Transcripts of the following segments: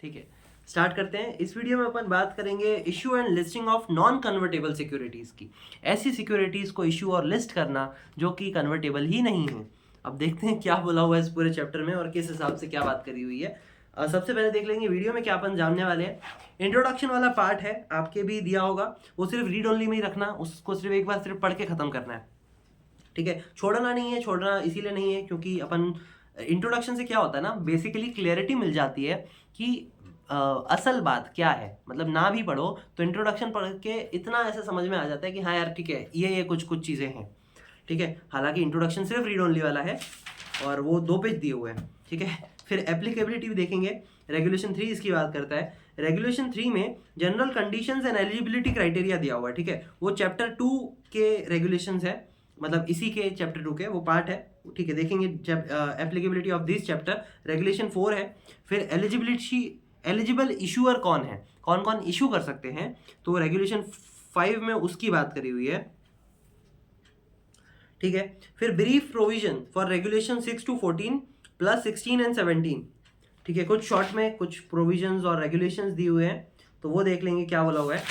ठीक है, स्टार्ट करते हैं। इस वीडियो में अपन बात करेंगे issue and listing of non convertible securities की। ऐसी सिक्योरिटीज़ को इशू और लिस्ट करना जो कि कन्वर्टेबल ही नहीं है। अब देखते हैं क्या बोला हुआ है इस पूरे चैप्टर में और किस हिसाब से क्या बात करी हुई है। सबसे पहले देख लेंगे वीडियो में क्या अपन जानने वाले हैं। इंट्रोडक्शन वाला पार्ट है, आपके भी दिया होगा, वो सिर्फ रीड ओनली में ही रखना, उसको सिर्फ एक बार सिर्फ पढ़ के ख़त्म करना है। ठीक है, छोड़ना नहीं है, छोड़ना इसीलिए नहीं है क्योंकि अपन इंट्रोडक्शन से क्या होता है ना, बेसिकली क्लियरिटी मिल जाती है कि असल बात क्या है। मतलब ना भी पढ़ो तो इंट्रोडक्शन पढ़ के इतना ऐसा समझ में आ जाता है कि हाँ यार ठीक है, ये कुछ कुछ चीज़ें हैं। ठीक है, हालांकि इंट्रोडक्शन सिर्फ रीड ओनली वाला है और वो 2 पेज दिए हुए हैं। ठीक है, फिर एप्लीकेबिलिटी भी देखेंगे। रेगुलेशन 3 इसकी बात करता है। रेगुलेशन 3 में general conditions and eligibility criteria दिया हुआ है। ठीक है, वो चैप्टर 2 के रेगुलेशंस है, मतलब इसी के चैप्टर 2 के वो पार्ट है। ठीक है, देखेंगे जब applicability of this chapter. Regulation 4 है। फिर एलिजिबल इशूअर कौन है, कौन कौन इशू कर सकते हैं, तो रेगुलेशन 5 में उसकी बात करी हुई है। ठीक है, फिर brief provision for regulation 6 to 14 plus 16 and 17। ठीक है, कुछ शॉर्ट में कुछ प्रोविजंस और रेगुलेशंस दिए हुए हैं, तो वो देख लेंगे क्या बोला हुआ है।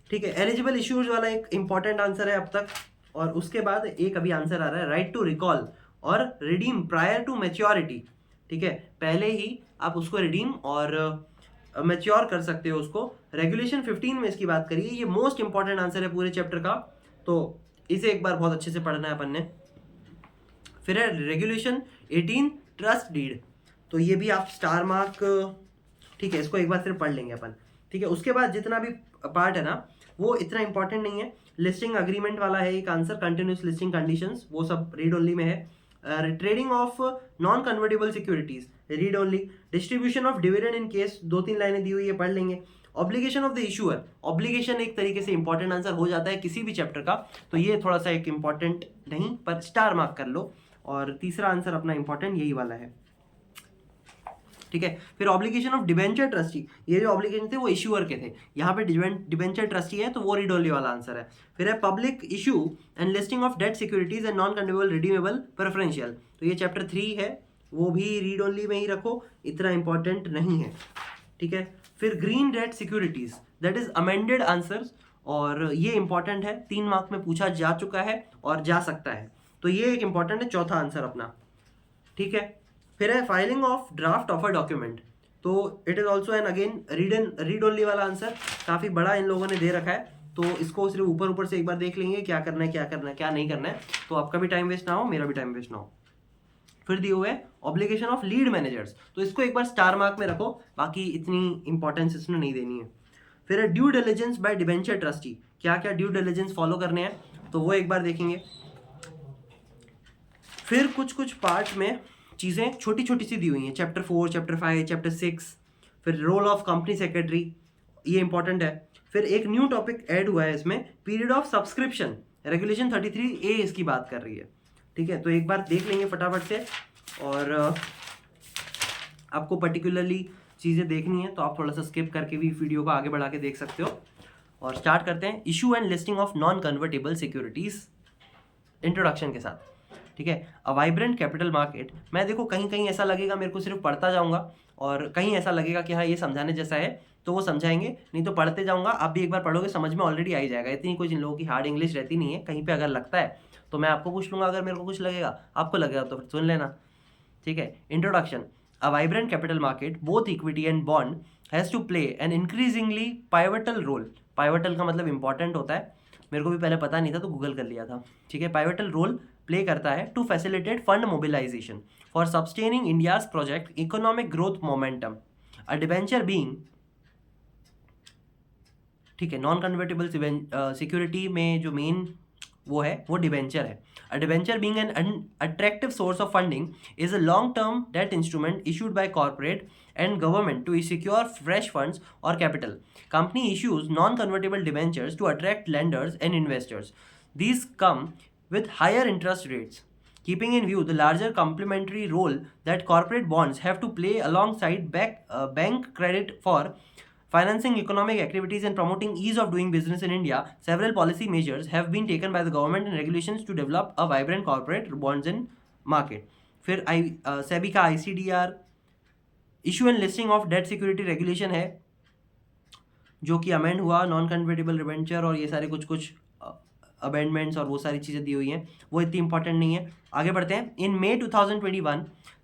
ठीक है, एलिजिबल इश्यूज वाला एक इंपॉर्टेंट आंसर है अब तक, और उसके बाद एक अभी आंसर आ रहा है, right to recall or redeem prior to maturity. ठीक है, पहले ही आप उसको रिडीम और मैच्योर कर सकते हो उसको। रेगुलेशन 15 में इसकी बात करिए, ये मोस्ट इंपॉर्टेंट आंसर है पूरे चैप्टर का, तो इसे एक बार बहुत अच्छे से पढ़ना है अपन ने। फिर है रेगुलेशन 18 ट्रस्ट डीड, तो ये भी आप स्टार मार्क, ठीक है, इसको एक बार सिर्फ पढ़ लेंगे अपन। ठीक है, उसके बाद जितना भी पार्ट है ना वो इतना इंपॉर्टेंट नहीं है। लिस्टिंग अग्रीमेंट वाला है एक आंसर, कंटिन्यूस लिस्टिंग कंडीशंस, वो सब रीड ओनली में है। Trading of non convertible securities read only. Distribution of dividend in case, 2-3 लाइनें दी हुई है, पढ़ लेंगे। Obligation of the issuer, obligation एक तरीके से इंपॉर्टेंट आंसर हो जाता है किसी भी चैप्टर का, तो ये थोड़ा सा एक इंपॉर्टेंट नहीं पर स्टार मार्क कर लो। और तीसरा आंसर अपना इंपॉर्टेंट यही वाला है। ठीक है, फिर ऑब्लिगेशन ऑफ डिबेंचर ट्रस्टी, ये जो ऑब्लिगेशन थे वो इश्यूअर के थे, यहाँ पे डिबेंचर ट्रस्टी है तो वो रीड ओनली वाला आंसर है। फिर है public issue and listing of debt securities and non condemnable redeemable preferential, तो ये चैप्टर 3 है, वो भी रीड ओनली में ही रखो, इतना इंपॉर्टेंट नहीं है। ठीक है, फिर green debt securities that is amended answers, और ये इंपॉर्टेंट है, 3 मार्क में पूछा जा चुका है और जा सकता है, तो ये एक इंपॉर्टेंट है, चौथा आंसर अपना। ठीक है, फिर है filing of draft of a document, तो it is also an again read only वाला आंसर, काफ़ी बड़ा इन लोगों ने दे रखा है, तो इसको सिर्फ ऊपर ऊपर से एक बार देख लेंगे क्या करना है क्या करना है क्या नहीं करना है, तो आपका भी टाइम वेस्ट ना हो, मेरा भी टाइम वेस्ट ना हो। फिर दिए हुए ऑब्लिगेशन ऑफ लीड मैनेजर्स, तो इसको एक बार स्टार मार्क में रखो, बाकी इतनी इंपॉर्टेंस इसमें नहीं देनी है। फिर है due diligence by debenture trustee, क्या क्या ड्यू डिलिजेंस फॉलो करने हैं, तो वो एक बार देखेंगे। फिर कुछ कुछ पार्ट में चीज़ें छोटी छोटी सी दी हुई हैं, चैप्टर 4, चैप्टर 5, चैप्टर 6। फिर रोल ऑफ कंपनी सेक्रेटरी, ये इंपॉर्टेंट है। फिर एक न्यू टॉपिक ऐड हुआ है इसमें, period of subscription, regulation 33A इसकी बात कर रही है। ठीक है, तो एक बार देख लेंगे फटाफट से, और आपको पर्टिकुलरली चीज़ें देखनी है तो आप थोड़ा सा स्किप करके भी वीडियो को आगे बढ़ा के देख सकते हो। और स्टार्ट करते हैं issue and listing of non convertible securities introduction के साथ। ठीक है, अ वाइब्रेंट कैपिटल मार्केट, मैं देखो कहीं कहीं ऐसा लगेगा मेरे को सिर्फ पढ़ता जाऊंगा, और कहीं ऐसा लगेगा कि हाँ ये समझाने जैसा है तो वो समझाएंगे, नहीं तो पढ़ते जाऊंगा, आप भी एक बार पढ़ोगे समझ में ऑलरेडी आ ही जाएगा, इतनी कुछ इन लोगों की हार्ड इंग्लिश रहती नहीं है। कहीं पे अगर लगता है तो मैं आपको पूछ लूँगा, अगर मेरे को कुछ लगेगा, आपको लगेगा तो फिर सुन लेना। ठीक है, introduction. A vibrant capital market both equity and bond has to play an increasingly pivotal role, pivotal का मतलब इंपॉर्टेंट होता है, मेरे को भी पहले पता नहीं था तो गूगल कर लिया था। ठीक है, पाइवटल रोल प्ले करता है to facilitate fund mobilisation for sustaining India's project economic growth momentum. A debenture being, ठीक है, नॉन कन्वर्टेबल सिक्योरिटी में जो मेन वो है वो डिबेंचर है। अ debenture being an attractive source of funding is a long term debt instrument issued by corporate and government to secure fresh funds or capital. Company issues non-convertible debentures to attract lenders and investors. These come with higher interest rates, keeping in view the larger complementary role that corporate bonds have to play alongside bank credit for financing economic activities and promoting ease of doing business in India. Several policy measures have been taken by the government and regulations to develop a vibrant corporate bonds in market. फिर SEBI का ICDR, issue and listing of debt security regulation है जो कि amend हुआ, non convertible debenture और ये सारे कुछ कुछ अमेंडमेंट्स और वो सारी चीज़ें दी हुई हैं, वो इतनी इंपॉर्टेंट नहीं है। आगे बढ़ते हैं। In May 2021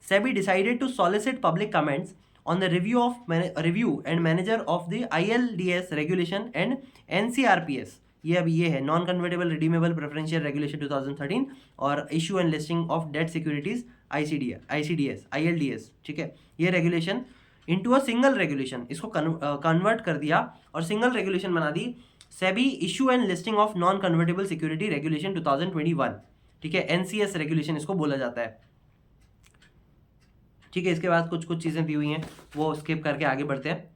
SEBI decided to solicit public comments on the review and manager of the ILDS regulation and NCRPS, ये अभी ये है non convertible redeemable preferential regulation 2013 और issue and listing of debt securities ILDS, ठीक है, ये regulation into a single regulation, इसको convert कर दिया और सिंगल रेगुलेशन बना दी, SEBI issue and listing of non convertible security regulation 2021, ठीक है, NCS रेगुलेशन इसको बोला जाता है, ठीक है। इसके बाद कुछ कुछ चीज़ें दी हुई हैं, वो स्किप करके आगे बढ़ते हैं।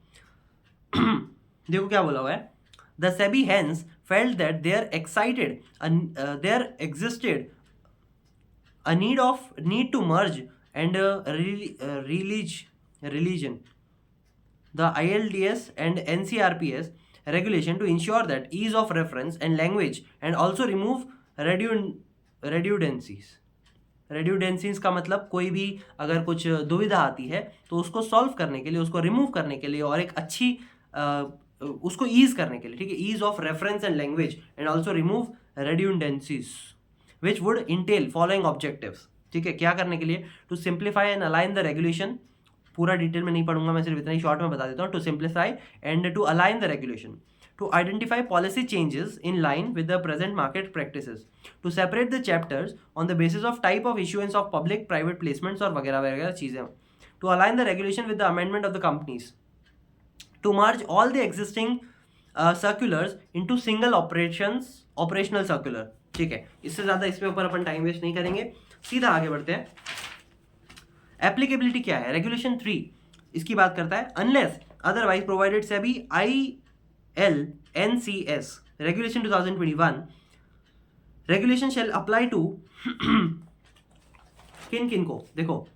देखो क्या बोला हुआ है, the SEBI has felt that there existed a need to merge and religion the ILDS and NCRPS regulation to ensure that ease of reference and language and also remove redundancies का मतलब कोई भी अगर कुछ दुविधा आती है तो उसको सॉल्व करने के लिए, उसको रिमूव करने के लिए और एक अच्छी उसको ईज करने के लिए, ठीक है, ease of reference and language and also remove redundancies which would entail following objectives, ठीक है, क्या करने के लिए, to simplify and align the regulation, पूरा डिटेल में नहीं पढ़ूंगा मैं, सिर्फ इतना ही शॉर्ट में बता देता हूँ, to simplify and to align the regulation, to identify policy changes in line with the present market practices, to separate the chapters on the basis of type of issuance of public private placements और वगैरह वगैरह चीज़ें, to align the regulation with the amendment of the companies, to merge all the existing circulars into single operational circular, ठीक है। इससे ज़्यादा इसके ऊपर अपन टाइम वेस्ट नहीं करेंगे, सीधा आगे बढ़ते हैं। एप्लीकेबिलिटी क्या है, रेगुलेशन 3 इसकी बात करता है, unless otherwise provided SEBI ILNCS regulation 2021 regulation shall apply to किन को, देखो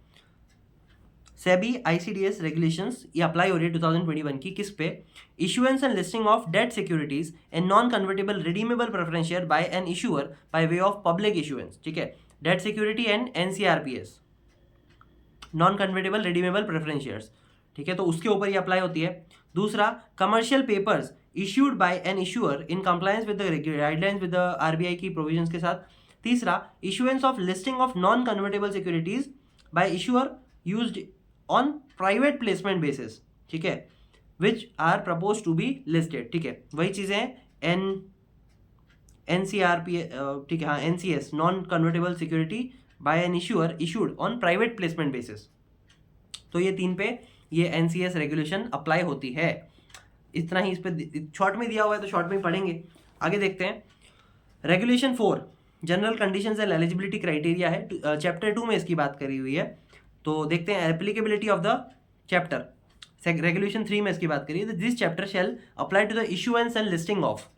सेबी ICDS रेगुलेशंस ये अप्लाई हो रही है 2021 की, किस पे, issuance and listing of debt securities and non convertible redeemable preference share by an issuer by way of public issuance, ठीक है, debt security and NCRPS non convertible redeemable preference shares, ठीक है, तो उसके ऊपर ये अप्लाई होती है। दूसरा, commercial papers issued by an issuer in compliance with the guidelines with the RBI की प्रोविजंस के साथ। तीसरा, issuance of listing of non convertible securities by issuer used on private placement basis, ठीक है, which are propose to be listed, ठीक है, वही चीज़ें NCRPS, ठीक है, हाँ, NCS non convertible security by an issuer issued on private placement basis, तो ये 3 पे ये NCS रेगुलेशन अप्लाई होती है। इतना ही इस पे शॉर्ट में दिया हुआ है तो शॉर्ट में ही पढ़ेंगे। आगे देखते हैं, regulation 4 general conditions and eligibility criteria है, चैप्टर 2 में इसकी बात करी हुई है, तो देखते हैं applicability of the chapter. Regulation 3 में इसकी बात करिए, this chapter shall apply to the issuance and listing of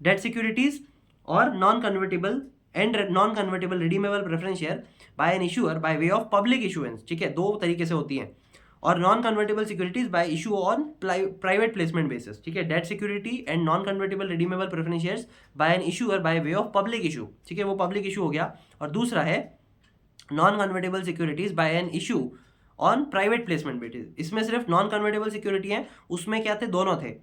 debt securities और non convertible redeemable preference share by an issuer by way of public issuance, ठीक है, 2 तरीके से होती हैं, और non convertible securities by issue on private placement basis, ठीक है, debt security and non convertible redeemable preference shares by an issuer by way of public issue, ठीक है, वो पब्लिक इशू हो गया। और दूसरा है non convertible securities bye an issue on private placement basis, इसमें सिर्फ नॉन कन्वर्टेबल सिक्योरिटी है, उसमें क्या थे, दोनों थे,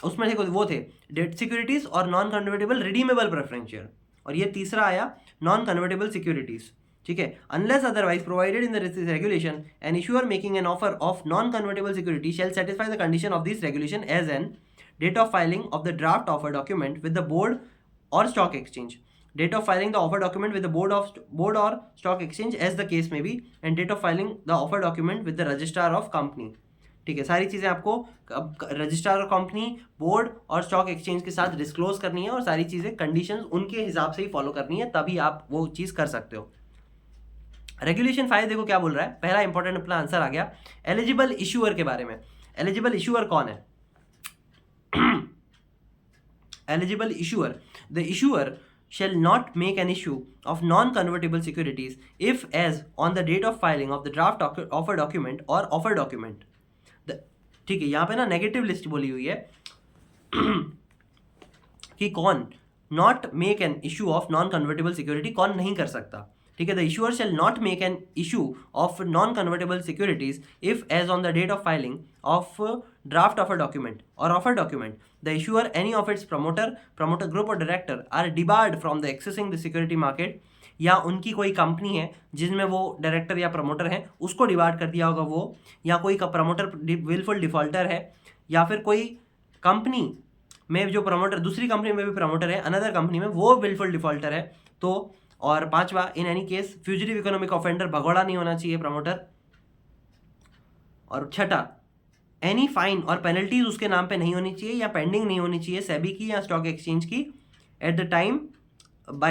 उसमें थे वो थे डेट सिक्योरिटीज और non convertible redeemable preference share, और ये तीसरा आया नॉन कन्वर्टेबल सिक्योरिटीज, ठीक है। Unless otherwise provided in the regulation, an issuer making an offer of non convertible security shall satisfy the condition of this regulation as an date of filing of the draft offer document with the board or stock exchange, date of filing the offer document with the board or stock exchange as the case may be, and date of filing the offer document with the registrar of company, ठीक है, सारी चीज़ें आपको registrar of company, board or stock exchange के साथ disclose करनी है और सारी चीज़ें कंडीशंस उनके हिसाब से ही फॉलो करनी है, तभी आप वो चीज़ कर सकते हो। रेगुलेशन 5 देखो क्या बोल रहा है, पहला इंपॉर्टेंट अपना आंसर आ गया, एलिजिबल इशूअर के बारे में। एलिजिबल इशूअर कौन है? Eligible issuer, the issuer shall not make an issue of non-convertible securities if as on the date of filing of the draft offer document or offer document, ठीक है, यहाँ पे ना नेगेटिव लिस्ट बोली हुई है कि can not make an issue of non convertible security कौन नहीं कर सकता, ठीक है, the issuer shall not make an issue of non convertible securities if as on the date of filing of draft of a document or offer document the issuer any of its promoter group or director are debarred from the accessing the security market, या उनकी कोई company है जिसमें वो director या promoter है उसको debarred कर दिया होगा वो, या कोई प्रमोटर विलफुल डिफॉल्टर है, या फिर कोई कंपनी में जो प्रमोटर दूसरी कंपनी में भी प्रमोटर है अनदर कंपनी में वो विलफुल डिफॉल्टर है। तो और पांचवा, in any case fugitive economic offender भगोड़ा नहीं होना चाहिए प्रमोटर। और छठा, एनी फाइन और पेनल्टीज उसके नाम पे नहीं होनी चाहिए या पेंडिंग नहीं होनी चाहिए सेबी की या स्टॉक एक्सचेंज की at the time by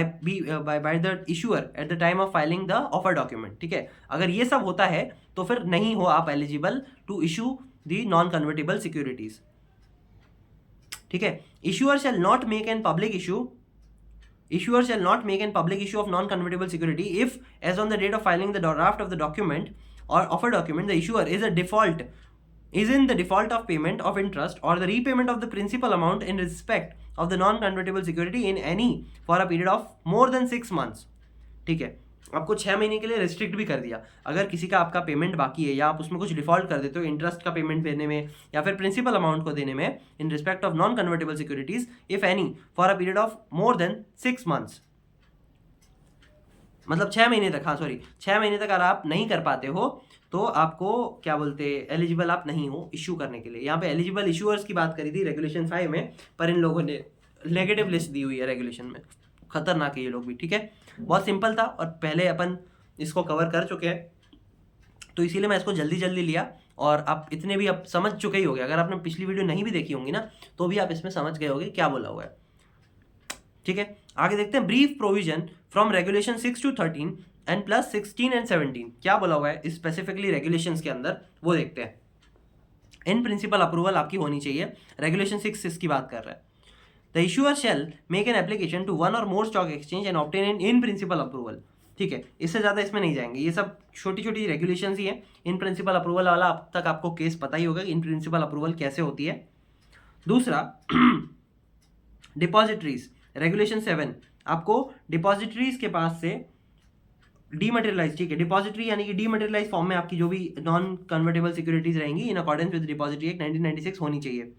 the issuer at the time of filing the offer document। ठीक है, अगर ये सब होता है तो फिर नहीं हो आप eligible to issue the non convertible securities. ठीक है, issuer shall not make an public issue of non-convertible security if, as on the date of filing the draft of the document or offer document, the issuer is in the default of payment of interest or the repayment of the principal amount in respect of the non-convertible security in any for a period of more than 6 months। ठीक है, आपको 6 महीने के लिए restrict भी कर दिया। अगर किसी का आपका पेमेंट बाकी है या आप उसमें कुछ डिफॉल्ट कर देते हो इंटरेस्ट का पेमेंट देने में या फिर प्रिंसिपल अमाउंट को देने में in respect of non convertible securities if any for a period of more than 6 months, मतलब 6 महीने तक, हाँ सॉरी 6 महीने तक अगर आप नहीं कर पाते हो तो आपको क्या बोलते हैं एलिजिबल आप नहीं हो इश्यू करने के लिए। यहाँ पे एलिजिबल इशूअर्स की बात करी थी रेगुलेशन 5 में, पर इन लोगों ने नेगेटिव लिस्ट दी हुई है रेगुलेशन में, खतरनाक है ये लोग भी। ठीक है, बहुत सिंपल था और पहले अपन इसको कवर कर चुके हैं तो इसीलिए मैं इसको जल्दी जल्दी लिया और आप इतने भी अब समझ चुके ही होंगे। अगर आपने पिछली वीडियो नहीं भी देखी होंगी ना तो भी आप इसमें समझ गए होंगे क्या बोला हुआ है। ठीक है, आगे देखते हैं brief provision from regulation 6 to 13 and plus 16 and 17 क्या बोला हुआ है स्पेसिफिकली रेगुलेशंस के अंदर, वो देखते हैं। इन प्रिंसिपल अप्रूवल आपकी होनी चाहिए, रेगुलेशन 6 इसकी बात कर रहा है। The issuer shall make an application to one or more stock exchange and obtain in principle approval. ठीक है, इससे ज़्यादा इसमें नहीं जाएंगे, ये सब छोटी छोटी रेगुलेशन ही है। इन प्रिंसिपल अप्रूवल वाला अब तक आपको केस पता ही होगा इन प्रिंसिपल अप्रूवल कैसे होती है। दूसरा डिपॉजिटरीज, रेगुलेशन 7 आपको डिपॉजिटरीज के पास से डीमटेरियलाइज, ठीक है, डिपॉजिटरी यानी कि डीमटेरियलाइज फॉर्म में आपकी जो भी नॉन कन्वर्टेबल सिक्योरिटीज रहेंगी in accordance with depository act 1996 होनी चाहिए।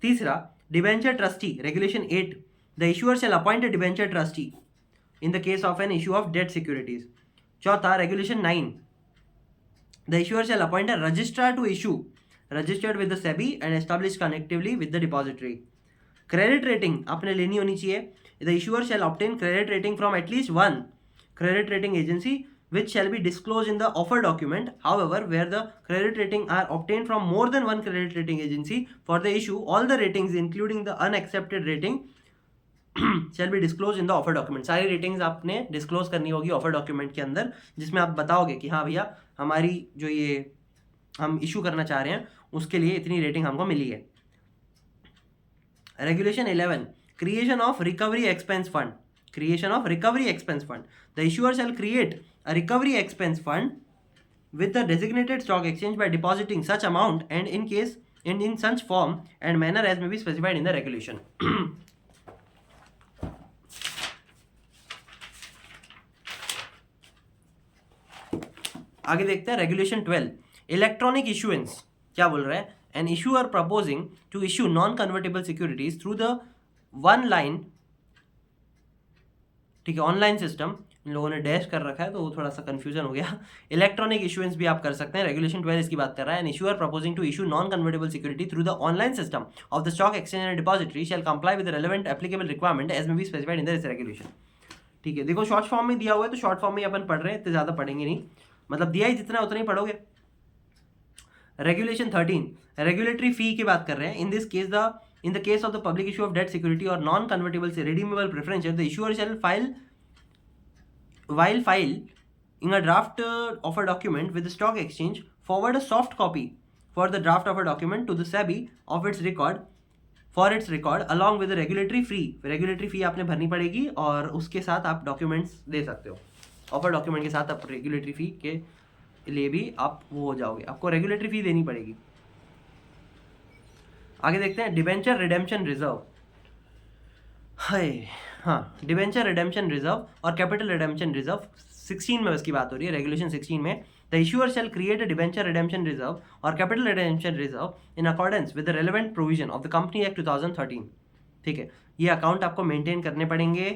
तीसरा debenture trustee, regulation 8 the issuer shall appoint a debenture trustee in the case of an issue of debt securities. चौथा regulation 9 the issuer shall appoint a registrar to issue registered with the SEBI and established connectively with the depository. Credit rating आपने लेनी होनी चाहिए। The issuer shall obtain credit rating from at least one credit rating agency which shall be disclosed in the offer document. However, where the credit rating are obtained from more than one credit rating agency for the issue, all the ratings including the unaccepted rating shall be disclosed in the offer document। सारी ratings आपने disclose करनी होगी offer document के अंदर, जिसमें आप बताओगे कि हाँ भैया हमारी जो ये हम issue करना चाह रहे हैं उसके लिए इतनी rating हमको मिली है। Regulation 11 creation of recovery expense fund, creation of recovery expense fund the issuer shall create a recovery expense fund with the designated stock exchange by depositing such amount and in case and in such form and manner as may be specified in the regulation। आगे देखते हैं regulation 12 electronic issuance क्या बोल रहा है। An issuer proposing to issue non convertible securities through the one line, ठीक है, online system, इन लोगों ने डैश कर रखा है तो वो थोड़ा सा कंफ्यूजन हो गया। इलेक्ट्रॉनिक इशुएंस भी आप कर सकते हैं, रेगुलेशन 12 इसकी बात कर रहा है। An issuer proposing to issue non convertible security through the online system of the stock exchange and depository shall comply with the relevant applicable requirement as may be specified in this regulation. ठीक है, देखो short form में दिया हुआ है तो short form में अपन पढ़ रहे हैं, इतने ज़्यादा पढ़ेंगे नहीं, मतलब दिया ही जितना उतना ही पढ़ोगे। रेगुलेशन 13 रेगुलेटरी फी की बात कर रहे हैं। In this case in the case of the public issue of debt security or non-convertible redeemable preference shares, the issuer shall while filing a draft of a document with the stock exchange forward a soft copy for the draft of a document to the SEBI of its record along with the regulatory fee। regulatory fee आपने भरनी पड़ेगी और उसके साथ आप documents दे सकते हो। Offer document के साथ आप रेगुलेटरी फी के लिए भी आप वो हो जाओगे, आपको रेगुलेटरी फी देनी पड़ेगी। आगे देखते हैं डिबेंचर रिडेम्पशन रिजर्व। हाय हाँ, डिबेंचर रिडेम्पशन रिजर्व और कैपिटल रिडेम्पशन रिजर्व 16 में उसकी बात हो रही है, रेगुलेशन 16 में the issuer shall create a debenture redemption reserve और capital redemption reserve in accordance with the relevant provision of the company act 2013। ठीक है, ये अकाउंट आपको मेंटेन करने पड़ेंगे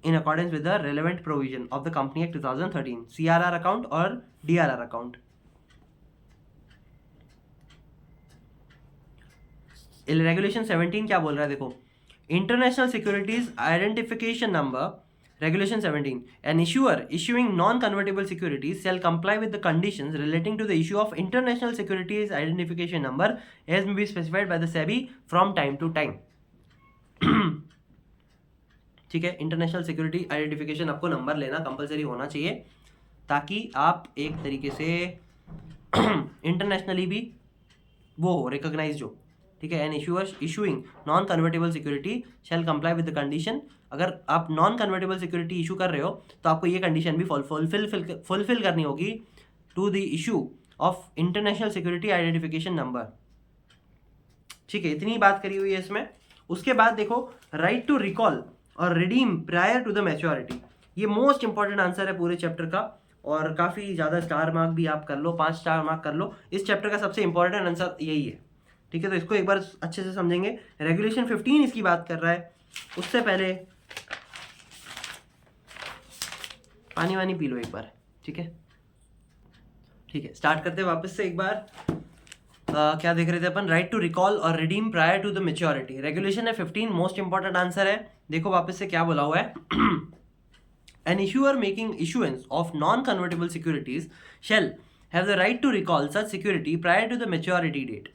in accordance with the relevant provision of the company act 2013, CRR account और DRR account. Regulation 17 क्या बोल रहा है देखो, international securities identification number, regulation 17, an issuer issuing non-convertible securities shall comply with the conditions relating to the issue of international securities identification number as may be specified by the SEBI from time to time। ठीक है, international security identification आपको number लेना compulsory होना चाहिए ताकि आप एक तरीके से इंटरनेशनली भी वो हो रिकॉग्नाइज हो। ठीक है, an issuer issuing non convertible security shall comply with the condition. अगर आप नॉन कन्वर्टेबल सिक्योरिटी इशू कर रहे हो तो आपको ये कंडीशन भी फुलफिल करनी होगी to the issue of international security identification number. ठीक है, इतनी बात करी हुई है इसमें। उसके बाद देखो, right to recall or redeem prior to the maturity, ये मोस्ट इंपॉर्टेंट आंसर है पूरे चैप्टर का और काफ़ी ज़्यादा स्टार मार्क भी आप कर लो, 5 स्टार मार्क कर लो। इस चैप्टर का सबसे इंपॉर्टेंट आंसर यही है। ठीक है, तो इसको एक बार अच्छे से समझेंगे। रेगुलेशन 15 इसकी बात कर रहा है। उससे पहले पानी वानी पी लो एक बार। ठीक है, ठीक है, स्टार्ट करते हैं वापस से एक बार। क्या देख रहे थे अपन, right to recall or redeem prior to the maturity. Regulation है 15, मोस्ट इंपॉर्टेंट आंसर है। देखो वापस से क्या बोला हुआ है, an issuer making issuance of non-convertible securities shall have the right to recall such security prior to the maturity date।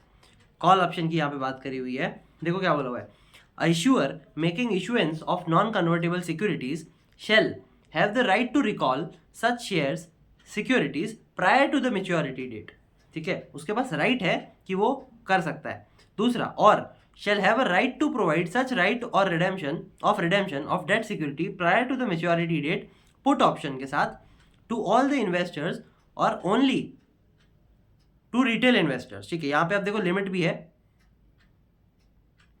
Call option की यहाँ पे बात करी हुई है। देखो क्या बोला हुआ है, a issuer making issuance of non-convertible securities shall have the right to recall such shares securities prior to the maturity date। ठीक है, उसके पास राइट है कि वो कर सकता है। दूसरा, और shall have a right to provide such right or redemption of debt security prior to the maturity date, put option के साथ, to all the investors or only to retail investors। ठीक है, यहाँ पे आप देखो लिमिट भी है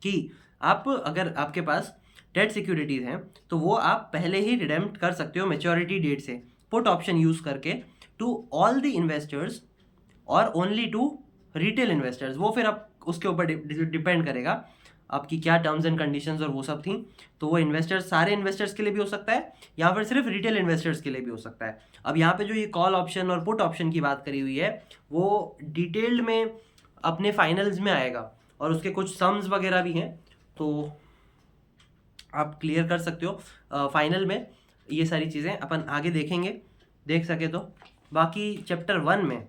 कि आप अगर आपके पास डेट सिक्योरिटीज हैं तो वो आप पहले ही रिडेम्प्ट कर सकते हो मैच्योरिटी डेट से, पुट ऑप्शन यूज करके, टू ऑल द इन्वेस्टर्स और ओनली टू रिटेल इन्वेस्टर्स। वो फिर आप उसके ऊपर डिपेंड करेगा आपकी क्या टर्म्स एंड कंडीशंस और वो सब थी। तो वो इन्वेस्टर्स, सारे इन्वेस्टर्स के लिए भी हो सकता है या फिर सिर्फ रिटेल इन्वेस्टर्स के लिए भी हो सकता है। अब यहाँ पे जो ये कॉल ऑप्शन और पुट ऑप्शन की बात करी हुई है वो डिटेल्ड में अपने फाइनल्स में आएगा और उसके कुछ सम्स वगैरह भी हैं, तो आप क्लियर कर सकते हो फाइनल में। ये सारी चीज़ें अपन आगे देखेंगे, देख सके तो। बाकी चैप्टर 1 में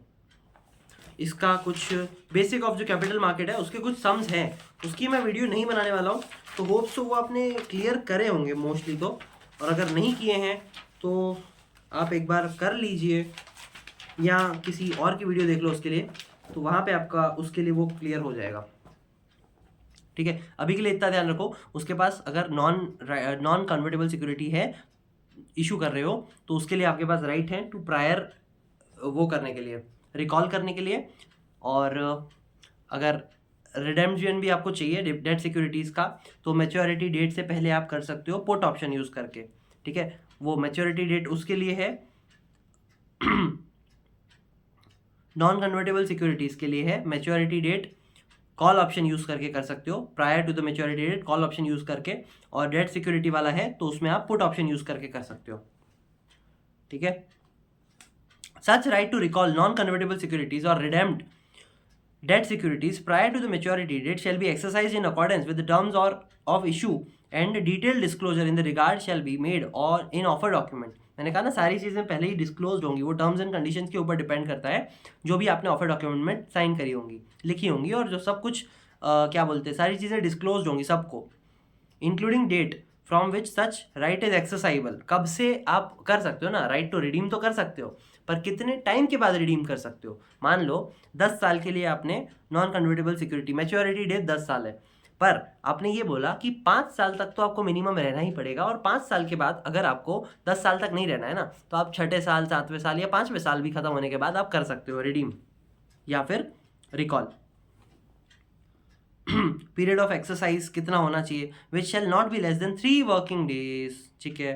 इसका कुछ बेसिक ऑफ जो कैपिटल मार्केट है उसके कुछ सम्स हैं, उसकी मैं वीडियो नहीं बनाने वाला हूँ, तो होप्स तो वो आपने क्लियर करे होंगे मोस्टली तो। और अगर नहीं किए हैं तो आप एक बार कर लीजिए या किसी और की वीडियो देख लो उसके लिए, तो वहाँ पे आपका उसके लिए वो क्लियर हो जाएगा। ठीक है, अभी के लिए इतना ध्यान रखो, उसके पास अगर नॉन कन्वर्टेबल सिक्योरिटी है, इशू कर रहे हो, तो उसके लिए आपके पास राइट है टू प्रायर वो करने के लिए, रिकॉल करने के लिए। और अगर रिडेम्पशन भी आपको चाहिए डेट सिक्योरिटीज़ का, तो मैच्योरिटी डेट से पहले आप कर सकते हो पुट ऑप्शन यूज़ करके। ठीक है, वो मैच्योरिटी डेट उसके लिए है, नॉन कन्वर्टेबल सिक्योरिटीज़ के लिए है maturity date call option use करके कर सकते हो, prior to the maturity date call option use करके। और डेट सिक्योरिटी वाला है तो उसमें आप पुट ऑप्शन यूज़ करके कर सकते हो। ठीक है, such right to recall non-convertible securities or redeemed debt securities prior to the maturity date shall be exercised in accordance with the terms or of issue and detailed disclosure in the regard shall be made or in offer document। मैंने कहा ना सारी चीज़ें पहले ही disclose होंगी, वो terms and conditions के ऊपर डिपेंड करता है जो भी आपने ऑफर डॉक्यूमेंट में साइन करी होंगी, लिखी होंगी, और जो सब कुछ क्या बोलते हैं, सारी चीज़ें डिस्क्लोज होंगी सबको, including date from which such right is exercisable. कब से आप कर सकते हो ना, राइट टू रिडीम तो कर सकते हो, पर कितने टाइम के बाद रिडीम कर सकते हो। मान लो 10 साल के लिए आपने non convertible security, maturity date 10 साल है, पर आपने ये बोला कि 5 साल तक तो आपको मिनिमम रहना ही पड़ेगा, और 5 साल के बाद अगर आपको 10 साल तक नहीं रहना है ना, तो आप 6ठे साल, 7वें साल या 5वें साल भी खत्म होने के बाद आप कर सकते हो रिडीम या फिर रिकॉल। पीरियड ऑफ एक्सरसाइज कितना होना चाहिए, which shall not be less than 3 working days, ठीक है,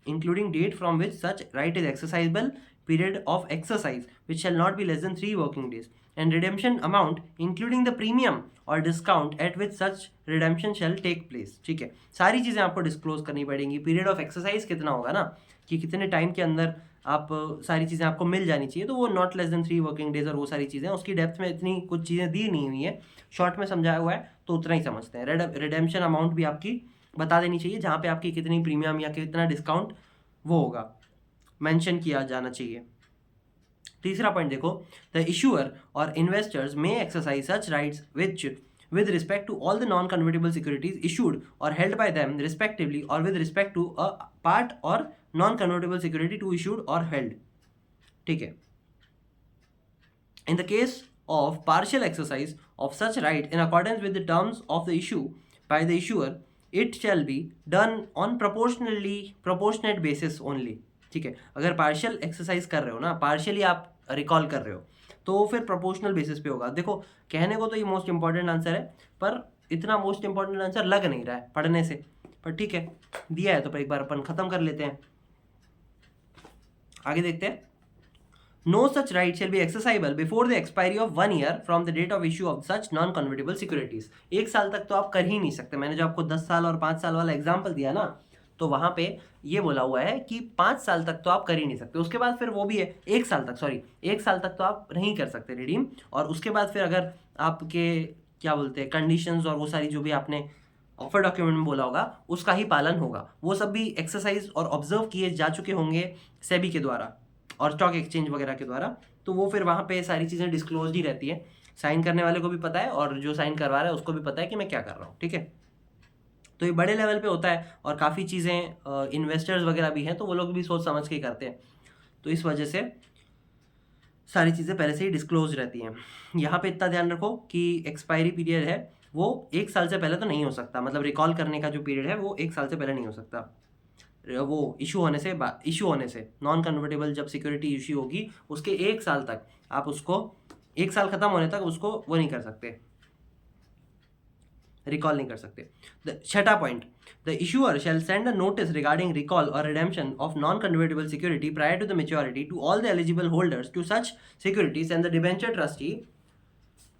including date from which such right is exercisable, period of exercise which shall not be less than 3 working days, and redemption amount including the premium or discount at which such redemption shall take place, ठीक है। सारी चीज़ें आपको disclose करनी पड़ेंगी। Period of exercise कितना होगा ना, कि कितने टाइम के अंदर आप सारी चीज़ें आपको मिल जानी चाहिए, तो वो not less than 3 working days और वो सारी चीज़ें, उसकी डेप्थ में इतनी कुछ चीज़ें दी नहीं हुई है, शॉर्ट में समझाया हुआ है तो उतना ही समझते हैं। रिडेम्पशन अमाउंट भी आपकी बता देनी चाहिए, जहाँ पे आपकी कितनी प्रीमियम या कितना डिस्काउंट वो होगा मेंशन किया जाना चाहिए। तीसरा पॉइंट देखो, द इशूअर और investors may exercise such rights which with respect to all the non-convertible securities issued or held by them respectively, or with respect to a part or non-convertible security to issued or held, ठीक है। In the case of partial exercise of such right in accordance with the terms of the issue by the issuer, it shall be done on proportionate basis only, ठीक है। अगर partial exercise कर रहे हो ना, partially आप recall कर रहे हो, तो फिर प्रोपोर्शनल बेसिस पे होगा। देखो कहने को तो ये मोस्ट इंपॉर्टेंट आंसर है, पर इतना मोस्ट इंपॉर्टेंट आंसर लग नहीं रहा है पढ़ने से, पर ठीक है दिया है तो एक बार अपन खत्म कर लेते हैं। आगे देखते हैं। No such right shall be exercisable before the expiry of 1 year from the date of issue of such non-convertible securities। 1 साल तक तो आप कर ही नहीं सकते। मैंने जो आपको 10 साल और 5 साल वाला एग्जाम्पल दिया ना, तो वहाँ पे ये बोला हुआ है कि 5 साल तक तो आप कर ही नहीं सकते। उसके बाद फिर वो भी है 1 साल तक, सॉरी 1 साल तक तो आप नहीं कर सकते रिडीम, और उसके बाद फिर अगर आपके क्या बोलते हैं कंडीशंस और वो सारी जो भी आपने ऑफर डॉक्यूमेंट में बोला होगा उसका ही पालन होगा। वो सब भी एक्सरसाइज और ऑब्जर्व किए जा चुके होंगे सेबी के द्वारा और स्टॉक एक्सचेंज वगैरह के द्वारा, तो वो फिर वहाँ पे सारी चीज़ें डिस्क्लोज ही रहती है। साइन करने वाले को भी पता है और जो साइन करवा रहा है उसको भी पता है कि मैं क्या कर रहा हूँ, ठीक है। तो ये बड़े लेवल पे होता है और काफ़ी चीज़ें इन्वेस्टर्स वगैरह भी हैं तो वो लोग भी सोच समझ के ही करते हैं, तो इस वजह से सारी चीज़ें पहले से ही डिस्क्लोज रहती हैं। यहाँ पे इतना ध्यान रखो कि एक्सपायरी पीरियड है वो 1 साल से पहले तो नहीं हो सकता, मतलब रिकॉल करने का जो पीरियड है वो 1 साल से पहले नहीं हो सकता। वो इशू होने से नॉन कन्वर्टेबल जब सिक्योरिटी इशू होगी उसके 1 साल तक आप उसको 1 साल खत्म होने तक उसको वो नहीं कर सकते, रिकॉल नहीं कर सकते। छठा point, the issuer shall send a notice regarding recall or redemption of non convertible security prior to the maturity to all the eligible holders to such securities and the debenture trustee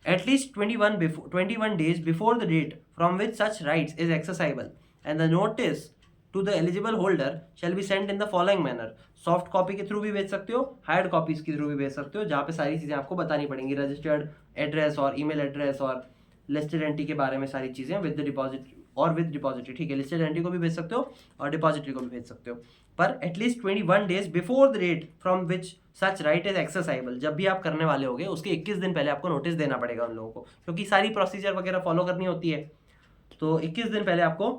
at least 21 days before the date from which such rights is exercisable, and the notice to the eligible holder shall be sent in the following manner। Soft copy के through भी भेज सकते हो, hard copies के through भी भेज सकते हो, जहाँ पे सारी चीज़ें आपको बतानी पड़ेंगी, रजिस्टर्ड एड्रेस और ईमेल एड्रेस और लिस्टेड एंट्री के बारे में सारी चीज़ें विद द डिपॉजिट और विद डिपॉजिटरी, ठीक है। लिस्टेड एंट्री को भी भेज सकते हो और डिपॉजिटरी को भी भेज सकते हो, पर at least 21 days before the date from which such right is exercisable. जब भी आप करने वाले होगे उसके 21 दिन पहले आपको नोटिस देना पड़ेगा उन लोगों को, क्योंकि सारी प्रोसीजर वगैरह फॉलो करनी होती है, तो 21 दिन पहले आपको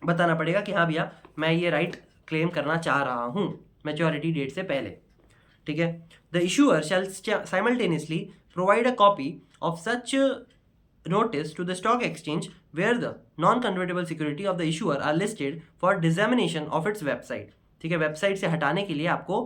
बताना पड़ेगा कि हाँ भैया मैं ये राइट क्लेम करना चाह रहा हूँ मैच्योरिटी डेट से पहले, ठीक है। The issuer shall simultaneously provide a copy of such notice to the stock exchange where the non-convertible security of the issuer are listed for dissemination of its website, ठीक है। वेबसाइट से हटाने के लिए आपको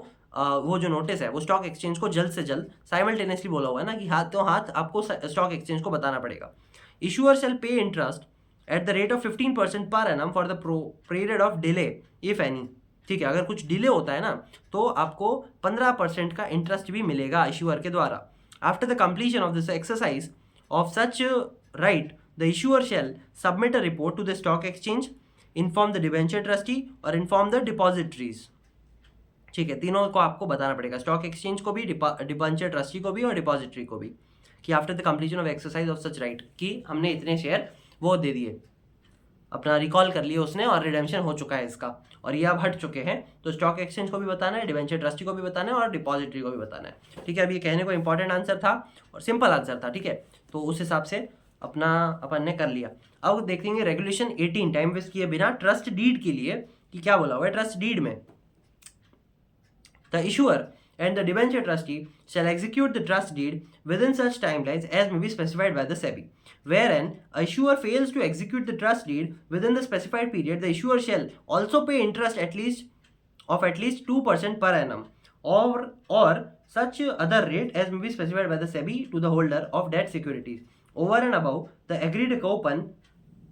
वो जो नोटिस है वो स्टॉक एक्सचेंज को जल्द से जल्द, साइमल्टेनियसली बोला हुआ है ना कि हाथों हाथ आपको स्टॉक एक्सचेंज को बताना पड़ेगा। इशूअर शैल पे interest at the rate of 15% per annum for the period of delay if any, ठीक है। अगर कुछ डिले होता है ना तो आपको 15% का इंटरेस्ट भी मिलेगा इशूअर के द्वारा। After the completion of this exercise of such right, the issuer shall submit a report to the stock exchange, inform the debenture trustee और inform the depositories, ठीक है। तीनों को आपको बताना पड़ेगा, स्टॉक एक्सचेंज को भी, डिबेंचर ट्रस्टी को भी और डिपॉजिटरी को भी, कि after the completion of exercise of such right कि हमने इतने शेयर वो दे दिए, अपना रिकॉल कर लिए उसने और रिडेम्पशन हो चुका है इसका और ये अब हट चुके हैं, तो स्टॉक एक्सचेंज को भी बताना है, डिबेंचर ट्रस्टी को भी बताना है और डिपॉजिटरी को भी बताना है, ठीक है। अब ये कहने को इंपॉर्टेंट आंसर था और सिंपल आंसर था, ठीक है, तो उस हिसाब से अपन ने कर लिया। अब देखेंगे रेगुलेशन 18 टाइम वेस्ट किए बिना ट्रस्ट डीड के लिए कि क्या बोला हुआ है ट्रस्ट डीड में। The issuer and the debenture trustee shall execute the trust deed within such timelines as may be specified by the SEBI. Wherein a issuer fails to execute the trust deed within the specified period, the issuer shall also pay interest at least 2% per annum or such other rate as may be specified by the SEBI to the holder of debt securities over and above the agreed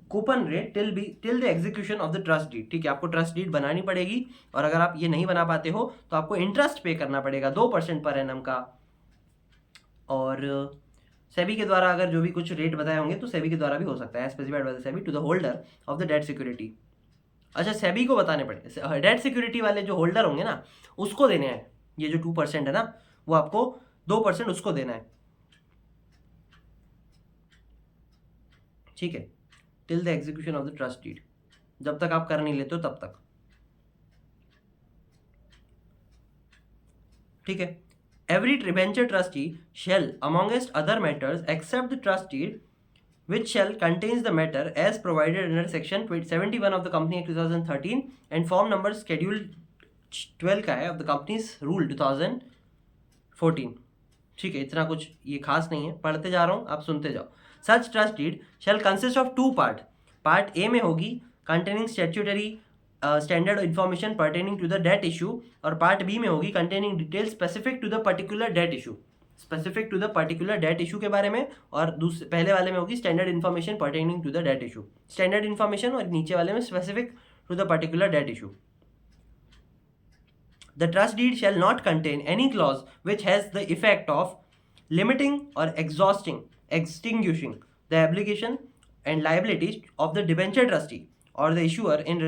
coupon rate till the execution of the trust deed. ठीक है, आपको trust deed बनानी पड़ेगी और अगर आप ये नहीं बना पाते हो तो आपको इंटरेस्ट पे करना पड़ेगा 2% पर एनम का। और सेबी के द्वारा अगर जो भी कुछ रेट बताए होंगे तो सेबी के द्वारा भी हो सकता है, specified by the SEBI to the holder of the debt security. अच्छा, सेबी को बताने पड़े, डेट सिक्योरिटी वाले जो होल्डर होंगे ना उसको देने हैं ये जो 2% है ना, वो आपको 2% उसको देना है। ठीक है, till the execution of the trust deed, जब तक आप कर नहीं लेते हो तब तक। ठीक है, every debenture trustee shall amongst other matters accept the trust deed which shall contains the matter as provided under section 71 of the Company Act 2013 and form number schedule 12 का है of the Companies Rule 2014। ठीक है, इतना कुछ ये खास नहीं है, पढ़ते जा रहा हूँ, आप सुनते जाओ। Such trust deed shall consist of 2 parts। Part A में होगी containing statutory standard information pertaining to the debt issue और पार्ट बी में होगी containing details specific to the particular debt issue, specific to the particular debt issue के बारे में, और दूसरे पहले वाले में होगी standard information pertaining to the debt issue, standard information, और नीचे वाले में specific to the particular debt issue. The trust deed shall not contain any clause which has the effect of limiting or extinguishing the obligation and liabilities of the debenture trustee or the issuer in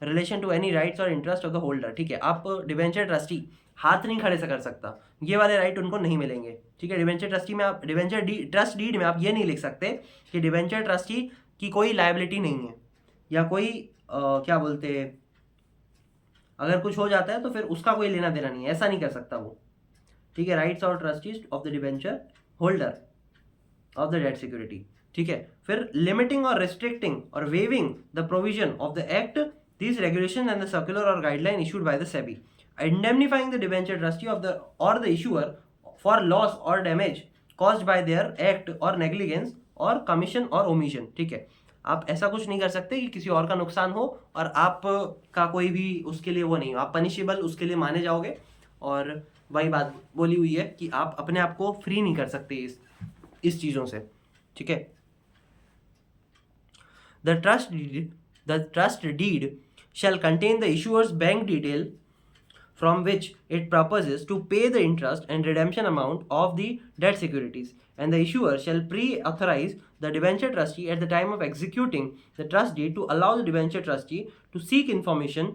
relation to any rights or interest of the holder। ठीक है, आप debenture trustee हाथ नहीं खड़े से कर सकता, ये वाले राइट उनको नहीं मिलेंगे। ठीक है, डिबेंचर ट्रस्टी में आप ट्रस्ट डीड में आप ये नहीं लिख सकते कि डिबेंचर ट्रस्टी की कोई लायबिलिटी नहीं है या कोई क्या बोलते, अगर कुछ हो जाता है तो फिर उसका कोई लेना देना नहीं है, ऐसा नहीं कर सकता वो। ठीक है, rights or trustees of the debenture holder of the debt security. ठीक है, फिर limiting or restricting or waiving the provision of the act, this regulation and the circular or guideline issued by the SEBI, indemnifying the debenture trustee of the or the issuer for loss or damage caused by their act or negligence or commission or omission। ठीक है, आप ऐसा कुछ नहीं कर सकते कि किसी और का नुकसान हो और आप का कोई भी उसके लिए वो नहीं हो, आप पनिशेबल उसके लिए माने जाओगे। और वही बात बोली हुई है कि आप अपने आप को फ्री नहीं कर सकते इस चीज़ों से। ठीक है, the trust deed shall contain the issuer's bank detail from which it proposes to pay the interest and redemption amount of the debt securities, and the issuer shall pre-authorize the debenture trustee at the time of executing the trust deed to allow the debenture trustee to seek information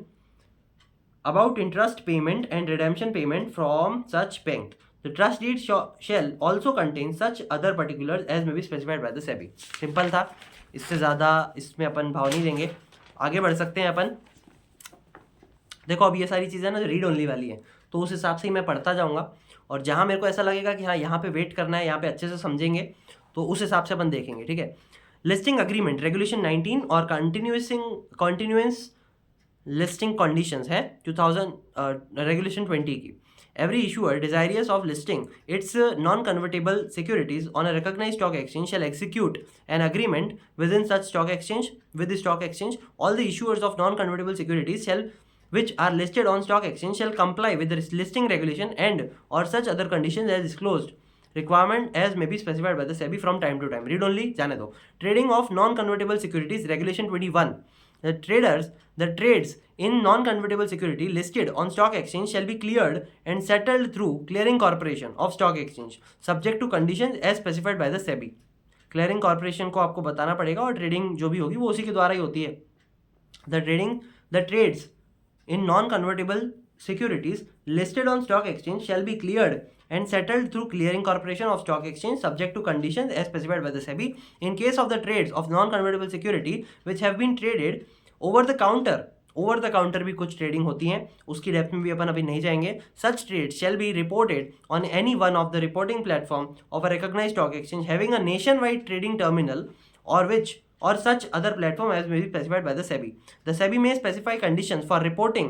about interest payment and redemption payment from such bank। The trust deed shall also contain such other particulars as may be specified by the SEBI। Simple था, इससे ज़्यादा इसमें अपन भाव नहीं देंगे, आगे बढ़ सकते हैं अपन। देखो अब ये सारी चीज़ें ना जो रीड ओनली वाली है, तो उस हिसाब से ही मैं पढ़ता जाऊँगा, और जहाँ मेरे को ऐसा लगेगा कि हाँ यहाँ पे वेट करना है, यहाँ पे अच्छे से समझेंगे, तो उस हिसाब से अपन देखेंगे। ठीक है, लिस्टिंग अग्रीमेंट रेगुलेशन 19 और कंटिन्यूस लिस्टिंग कंडीशंस है 2000 रेगुलेशन 20 की। Every issuer desirous of listing its non-convertible securities on a recognized stock exchange shall execute an agreement within such stock exchange with the stock exchange. All the issuers of non-convertible securities which are listed on stock exchange shall comply with the listing regulation and or such other conditions as disclosed requirement as may be specified by the SEBI from time to time। Read only जाने दो। Trading of non-convertible securities regulation 21। The trades in non-convertible security listed on stock exchange shall be cleared and settled through clearing corporation of stock exchange subject to conditions as specified by the SEBI। clearing corporation को आपको बताना पड़ेगा और trading जो भी होगी वो उसी के द्वारा ही होती है। The trades in non-convertible securities listed on stock exchange shall be cleared and settled through clearing corporation of stock exchange subject to conditions as specified by the SEBI। In case of the trades of non-convertible security which have been traded over the counter भी कुछ trading होती हैं, उसकी depth में भी अपन अभी नहीं जाएंगे। such trades shall be reported on any one of the reporting platform of a recognized stock exchange having a nationwide trading terminal or such other platform as may be specified by the SEBI। The SEBI may specify conditions for reporting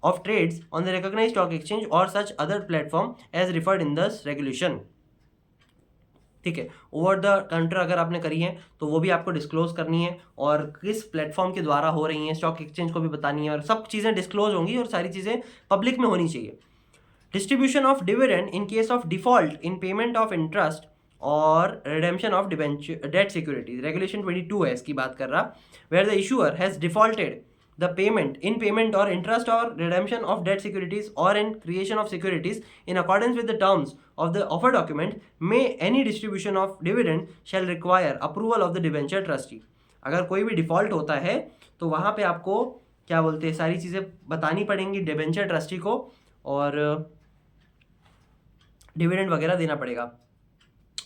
of trades on the recognized stock exchange or such other platform as referred in this regulation। ठीक है, over the counter अगर आपने करी है तो वो भी आपको डिस्क्लोज करनी है, और किस प्लेटफॉर्म के द्वारा हो रही हैं, स्टॉक एक्सचेंज को भी बतानी है, और सब चीज़ें डिस्क्लोज होंगी और सारी चीज़ें पब्लिक में होनी चाहिए। Distribution of dividend in case of default in payment of interest और redemption of debt securities. Regulation 22 है इसकी बात कर रहा, where the issuer has defaulted the payment or interest or redemption of debt securities or in creation of securities in accordance with the terms of the offer document, may any distribution of dividend shall require approval of the debenture trustee. अगर कोई भी default होता है तो वहाँ पे आपको क्या बोलते हैं, सारी चीज़ें बतानी पड़ेंगी डिबेंचर ट्रस्टी को, और डिविडेंड वगैरह देना पड़ेगा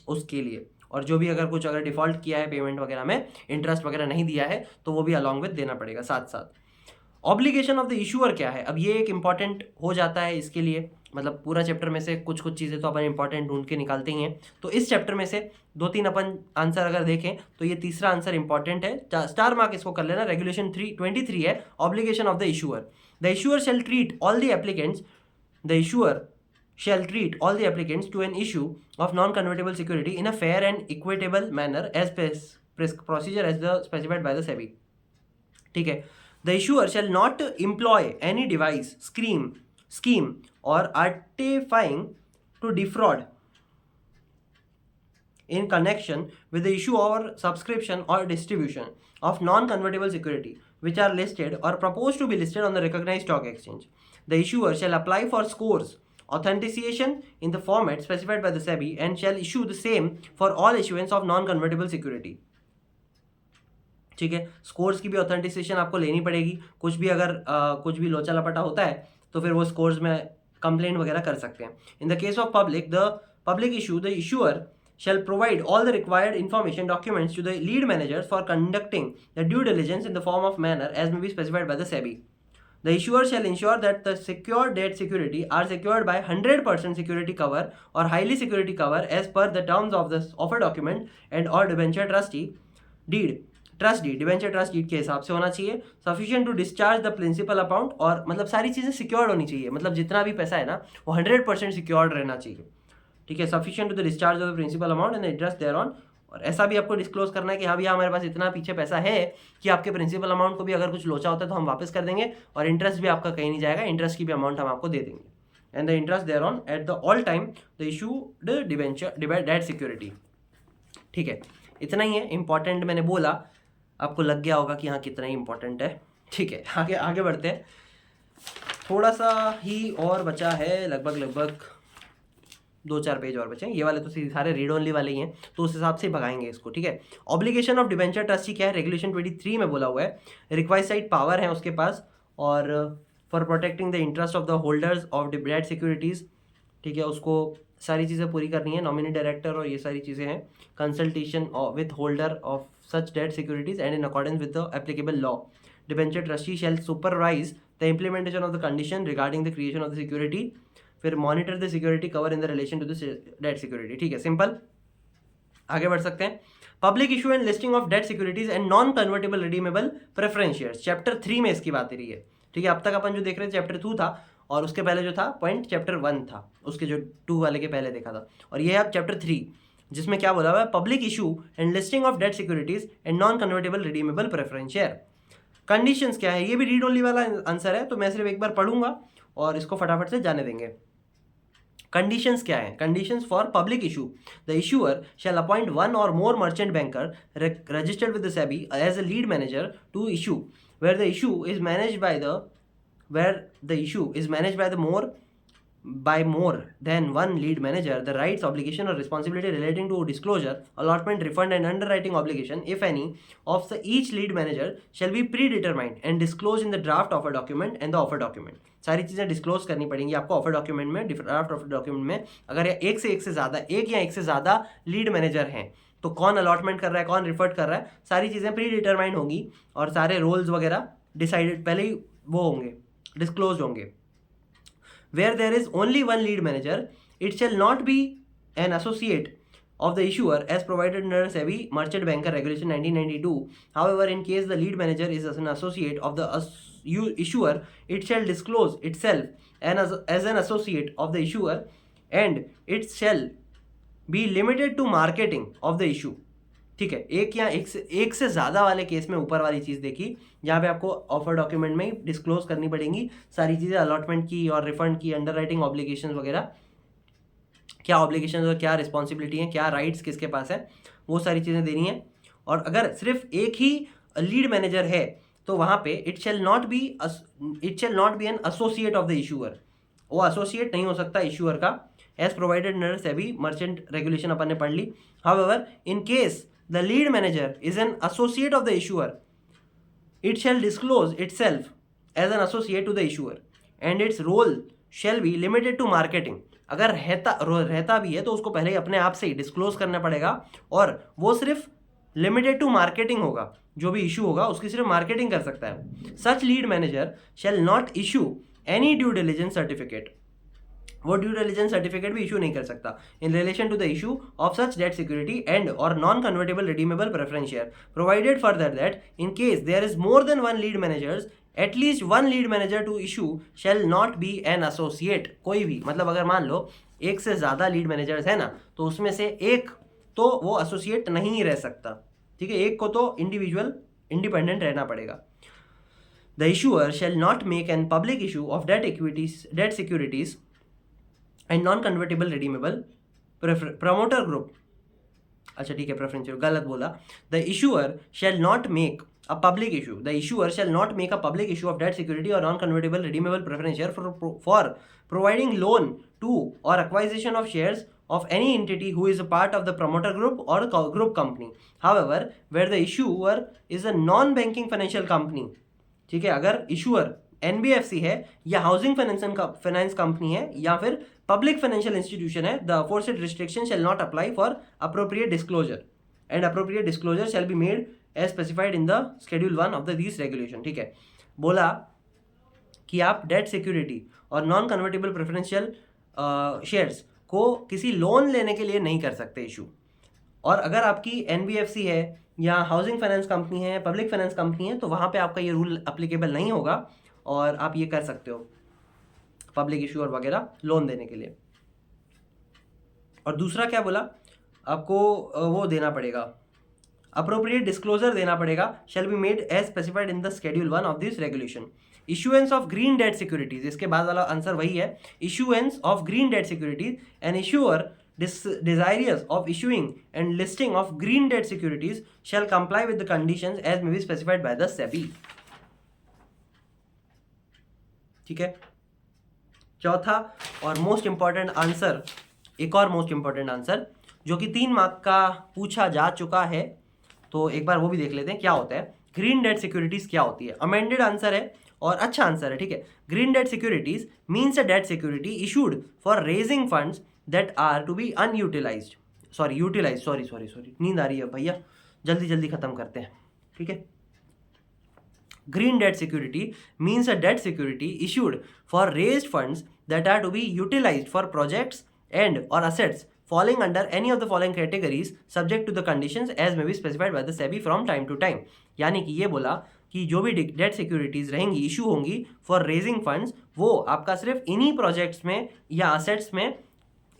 उसके लिए, और जो भी अगर डिफ़ॉल्ट किया है पेमेंट वगैरह में, इंटरेस्ट वगैरह नहीं दिया है, तो वो भी अलॉन्ग विद देना पड़ेगा साथ साथ। ऑब्लिगेशन ऑफ द इशूअर क्या है, अब ये एक इंपॉर्टेंट हो जाता है इसके लिए, मतलब पूरा चैप्टर में से कुछ चीज़ें तो अपन इंपॉर्टेंट ढूंढ के निकालते ही हैं, तो इस चैप्टर में से 2-3 अपन आंसर अगर देखें तो ये तीसरा आंसर इंपॉर्टेंट है, स्टार मार्क इसको कर लेना। रेगुलेशन 23 है, obligation of the issuer. The issuer shall treat all the applicants shall treat all the applicants to an issue of non-convertible security in a fair and equitable manner as procedure as specified by the SEBI. ठीक है। The issuer shall not employ any device, scheme or artifying to defraud in connection with the issue or subscription or distribution of non-convertible security which are listed or proposed to be listed on the recognized stock exchange. The issuer shall apply for scores authentication in the format specified by the SEBI and shall issue the same for all issuance of non-convertible security. ठीक है, scores की भी authentication आपको लेनी पड़ेगी, कुछ भी अगर कुछ भी लोचा लपटा होता है तो फिर वो स्कोर्स में कंप्लेंट वगैरह कर सकते हैं। इन the case of public issue, the issuer shall provide all the required information documents to the lead managers for conducting the due diligence in the form of manner as may be specified by the SEBI. The issuer shall ensure that the secured debt security are secured by 100% security cover or highly security cover as per the terms of the offer document and or debenture trust deed debenture trust deed के हिसाब से होना चाहिए। Sufficient to discharge the principal amount, और मतलब सारी चीज़ें secured होनी चाहिए, मतलब जितना भी पैसा है ना वो 100% सिक्योर्ड रहना चाहिए। ठीक है, sufficient to the discharge of the principal amount and interest thereon, और ऐसा भी आपको डिस्क्लोज करना है कि हाँ भैया हमारे पास इतना पीछे पैसा है कि आपके प्रिंसिपल अमाउंट को भी अगर कुछ लोचा होता है तो हम वापस कर देंगे, और इंटरेस्ट भी आपका कहीं नहीं जाएगा, इंटरेस्ट की भी अमाउंट हम आपको दे देंगे। And the interest thereon at the all time the issued debenture debt security. ठीक है, इतना ही है इंपॉर्टेंट, मैंने बोला आपको लग गया होगा कि हाँ कितना ही इंपॉर्टेंट है। ठीक है, आगे बढ़ते हैं, थोड़ा सा ही और बचा है, लगभग 2-4 पेज और बचे हैं, ये वाले तो सारे रीड ओनली वाले ही हैं, तो उस हिसाब से भगाएंगे इसको। ठीक है, ऑब्लिगेशन ऑफ डिबेंचर ट्रस्टी क्या है, रेगुलेशन 23 में बोला हुआ है, रिक्वाइसाइड पावर है उसके पास, और for protecting the interest of the holders of debt securities. ठीक है, उसको सारी चीज़ें पूरी करनी है, नॉमिनी डायरेक्टर और ये सारी चीज़ें हैं, consultation with holder of such debt securities and in accordance with the applicable law. Debenture trustee shall supervise the implementation of the condition regarding the creation of the security, फिर monitor the security cover in the relation to the debt security. ठीक है, simple, आगे बढ़ सकते हैं। Public issue and listing of debt securities and non convertible redeemable preference shares, chapter 3 में इसकी बात रही है। ठीक है, अब तक अपन जो देख रहे थे चैप्टर 2 था, और उसके पहले जो था पॉइंट चैप्टर 1 था, उसके जो 2 वाले के पहले देखा था, और ये है अब चैप्टर 3 जिसमें क्या बोला हुआ है, public issue and listing of debt securities and non convertible redeemable preference share. Conditions क्या है, ये भी रीड ओनली वाला आंसर है, तो मैं सिर्फ एक बार पढ़ूंगा और इसको फटाफट से जाने देंगे। कंडीशंस क्या है, conditions for public issue, the issuer shall appoint 1 or more merchant banker registered with the SEBI as a lead manager to issue where the issue is managed by the more than one lead manager. The rights, obligation or responsibility relating to disclosure, allotment, refund and underwriting obligation, if any, of each lead manager shall be predetermined and disclosed in the draft offer document and the offer document. सारी चीज़ें disclose करनी पड़ेंगी आपको offer document में, draft offer document में। अगर एक या एक से ज़्यादा लीड मैनेजर हैं तो कौन अलॉटमेंट कर रहा है, कौन रिफर्ड कर रहा है, सारी चीज़ें प्री डिटरमाइंड होंगी, और सारे रोल्स वगैरह डिसाइडेड पहले ही वो होंगे, डिस्क्लोज होंगे। Where there is only one lead manager, it shall not be an associate of the issuer as provided under SEBI Merchant Banker Regulation 1992. However, in case the lead manager is an associate of the issuer, it shall disclose itself as an associate of the issuer, and it shall be limited to marketing of the issue. ठीक है, एक या एक से ज़्यादा वाले case में ऊपर वाली चीज़ देखी, जहाँ पे आपको ऑफर डॉक्यूमेंट में ही डिस्क्लोज करनी पड़ेंगी सारी चीज़ें, अलॉटमेंट की और रिफंड की, अंडरराइटिंग ऑब्लिगेशंस वगैरह, क्या ऑब्लिगेशंस और क्या रिस्पॉन्सिबिलिटी है, क्या राइट्स किसके पास है, वो सारी चीज़ें देनी है। और अगर सिर्फ एक ही लीड मैनेजर है तो वहाँ पे it shall not be an associate of the issuer, वो एसोसिएट नहीं हो सकता इशूअर का, as provided under SEBI merchant regulation अपन ने पढ़ ली। However in case the lead manager is an associate of the issuer, it shall disclose itself as an associate to the issuer and its role shall be limited to marketing। अगर रहता भी है तो उसको पहले ही अपने आप से ही डिस्क्लोज करना पड़ेगा, और वो सिर्फ लिमिटेड टू मार्केटिंग होगा, जो भी इशू होगा उसकी सिर्फ मार्केटिंग कर सकता है। Such lead manager shall not issue any due diligence certificate, वो ड्यू डिलिजेंस सर्टिफिकेट भी इशू नहीं कर सकता in relation to the issue of such debt security and or non convertible redeemable preference share, provided further that in case there is more than one lead managers at least one lead manager to issue shall not be an associate. कोई भी, मतलब अगर मान लो एक से ज़्यादा lead managers है ना, तो उसमें से एक तो वो एसोसिएट नहीं रह सकता, ठीक है, एक को तो इंडिविजुअल इंडिपेंडेंट रहना पड़ेगा। The issuer shall not make an public issue of debt securities and non convertible redeemable promoter group, अच्छा ठीक है, प्रेफरेंशियल गलत बोला। The issuer shall not make a public issue, the issuer shall not make a public issue of debt security और non convertible redeemable preference share for providing loan to और acquisition of shares of any entity who is a part of the promoter group or group company. However, where the issuer is a non-banking financial company, ठीक है, अगर issuer NBFC है या housing finance company है या फिर public financial institution है, the aforesaid restriction shall not apply for appropriate disclosure and appropriate disclosure shall be made as specified in the schedule 1 of the this regulation. ठीक है, बोला कि आप डेट सिक्योरिटी और नॉन कन्वर्टेबल प्रेफरेंशियल शेयर्स को किसी loan लेने के लिए नहीं कर सकते इशू, और अगर आपकी NBFC है या हाउसिंग फाइनेंस कंपनी है, पब्लिक फाइनेंस कंपनी है, तो वहाँ पे आपका ये रूल अप्लीकेबल नहीं होगा और आप ये कर सकते हो पब्लिक इशू और वगैरह लोन देने के लिए। और दूसरा क्या बोला, आपको वो देना पड़ेगा, अप्रोप्रिएट डिस्क्लोजर देना पड़ेगा, shall be made as specified in the schedule 1 of this regulation. Issuance of green debt securities, इसके बाद वाला आंसर वही है, issuance of green debt securities, an issuer desirous of issuing and listing of green debt securities shall comply with the conditions as may be specified by the SEBI। ठीक है, चौथा और most important answer, एक और most important answer जो कि 3 mark का पूछा जा चुका है, तो एक बार वो भी देख लेते हैं क्या होता है। ग्रीन डेट सिक्योरिटीज क्या होती है, अमेंडेड आंसर है और अच्छा आंसर है। ठीक है, green debt securities means a debt security issued for raising funds that are to be unutilized, sorry, नींद आ रही है भैया, जल्दी खत्म करते हैं। ठीक है, green debt security means a debt security issued for raised funds that are to be utilized for projects and or assets falling under any of the following categories subject to the conditions as may be specified by the SEBI from time to time। यानी कि ये बोला कि जो भी debt securities रहेंगी, issue होंगी for raising funds, वो आपका सिर्फ इन्हीं प्रोजेक्ट्स में या असेट्स में,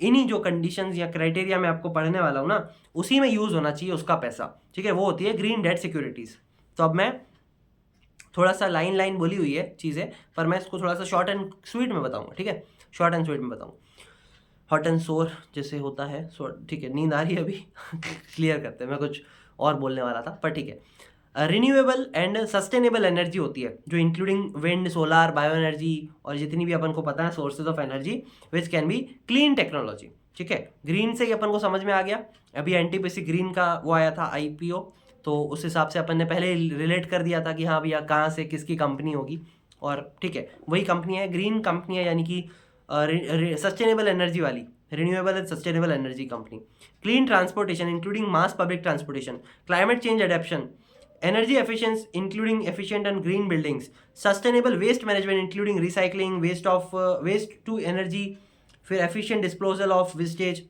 इन्हीं जो कंडीशंस या क्राइटेरिया मैं आपको पढ़ने वाला हूँ ना, उसी में यूज़ होना चाहिए उसका पैसा। ठीक है, वो होती है ग्रीन डेट सिक्योरिटीज़। तो अब मैं थोड़ा सा लाइन बोली हुई है चीज़ें, पर मैं इसको थोड़ा सा शॉर्ट एंड स्वीट में बताऊँगा। ठीक है, शॉर्ट एंड स्वीट में बताऊँ, हॉट एंड सोर जैसे होता है। ठीक है, नींद आ रही है अभी क्लियर करते हैं, मैं कुछ और बोलने वाला था, पर ठीक है। रिन्यूएबल एंड सस्टेनेबल एनर्जी होती है, जो including wind, solar, bio energy और जितनी भी अपन को पता है sources of energy which can be clean technology. ठीक है, ग्रीन से ही अपन को समझ में आ गया। अभी NTPC ग्रीन का वो आया था IPO, तो उस हिसाब से अपन ने पहले रिलेट कर दिया था कि हाँ भैया कहाँ से किसकी कंपनी होगी, और ठीक है वही कंपनी है, ग्रीन कंपनी है, यानी कि सस्टेनेबल एनर्जी वाली, renewable and sustainable energy company. Clean transportation including mass public transportation, climate change adaptation, energy efficiency including efficient and green buildings, sustainable waste management including recycling waste to energy, फिर efficient disposal of wastage,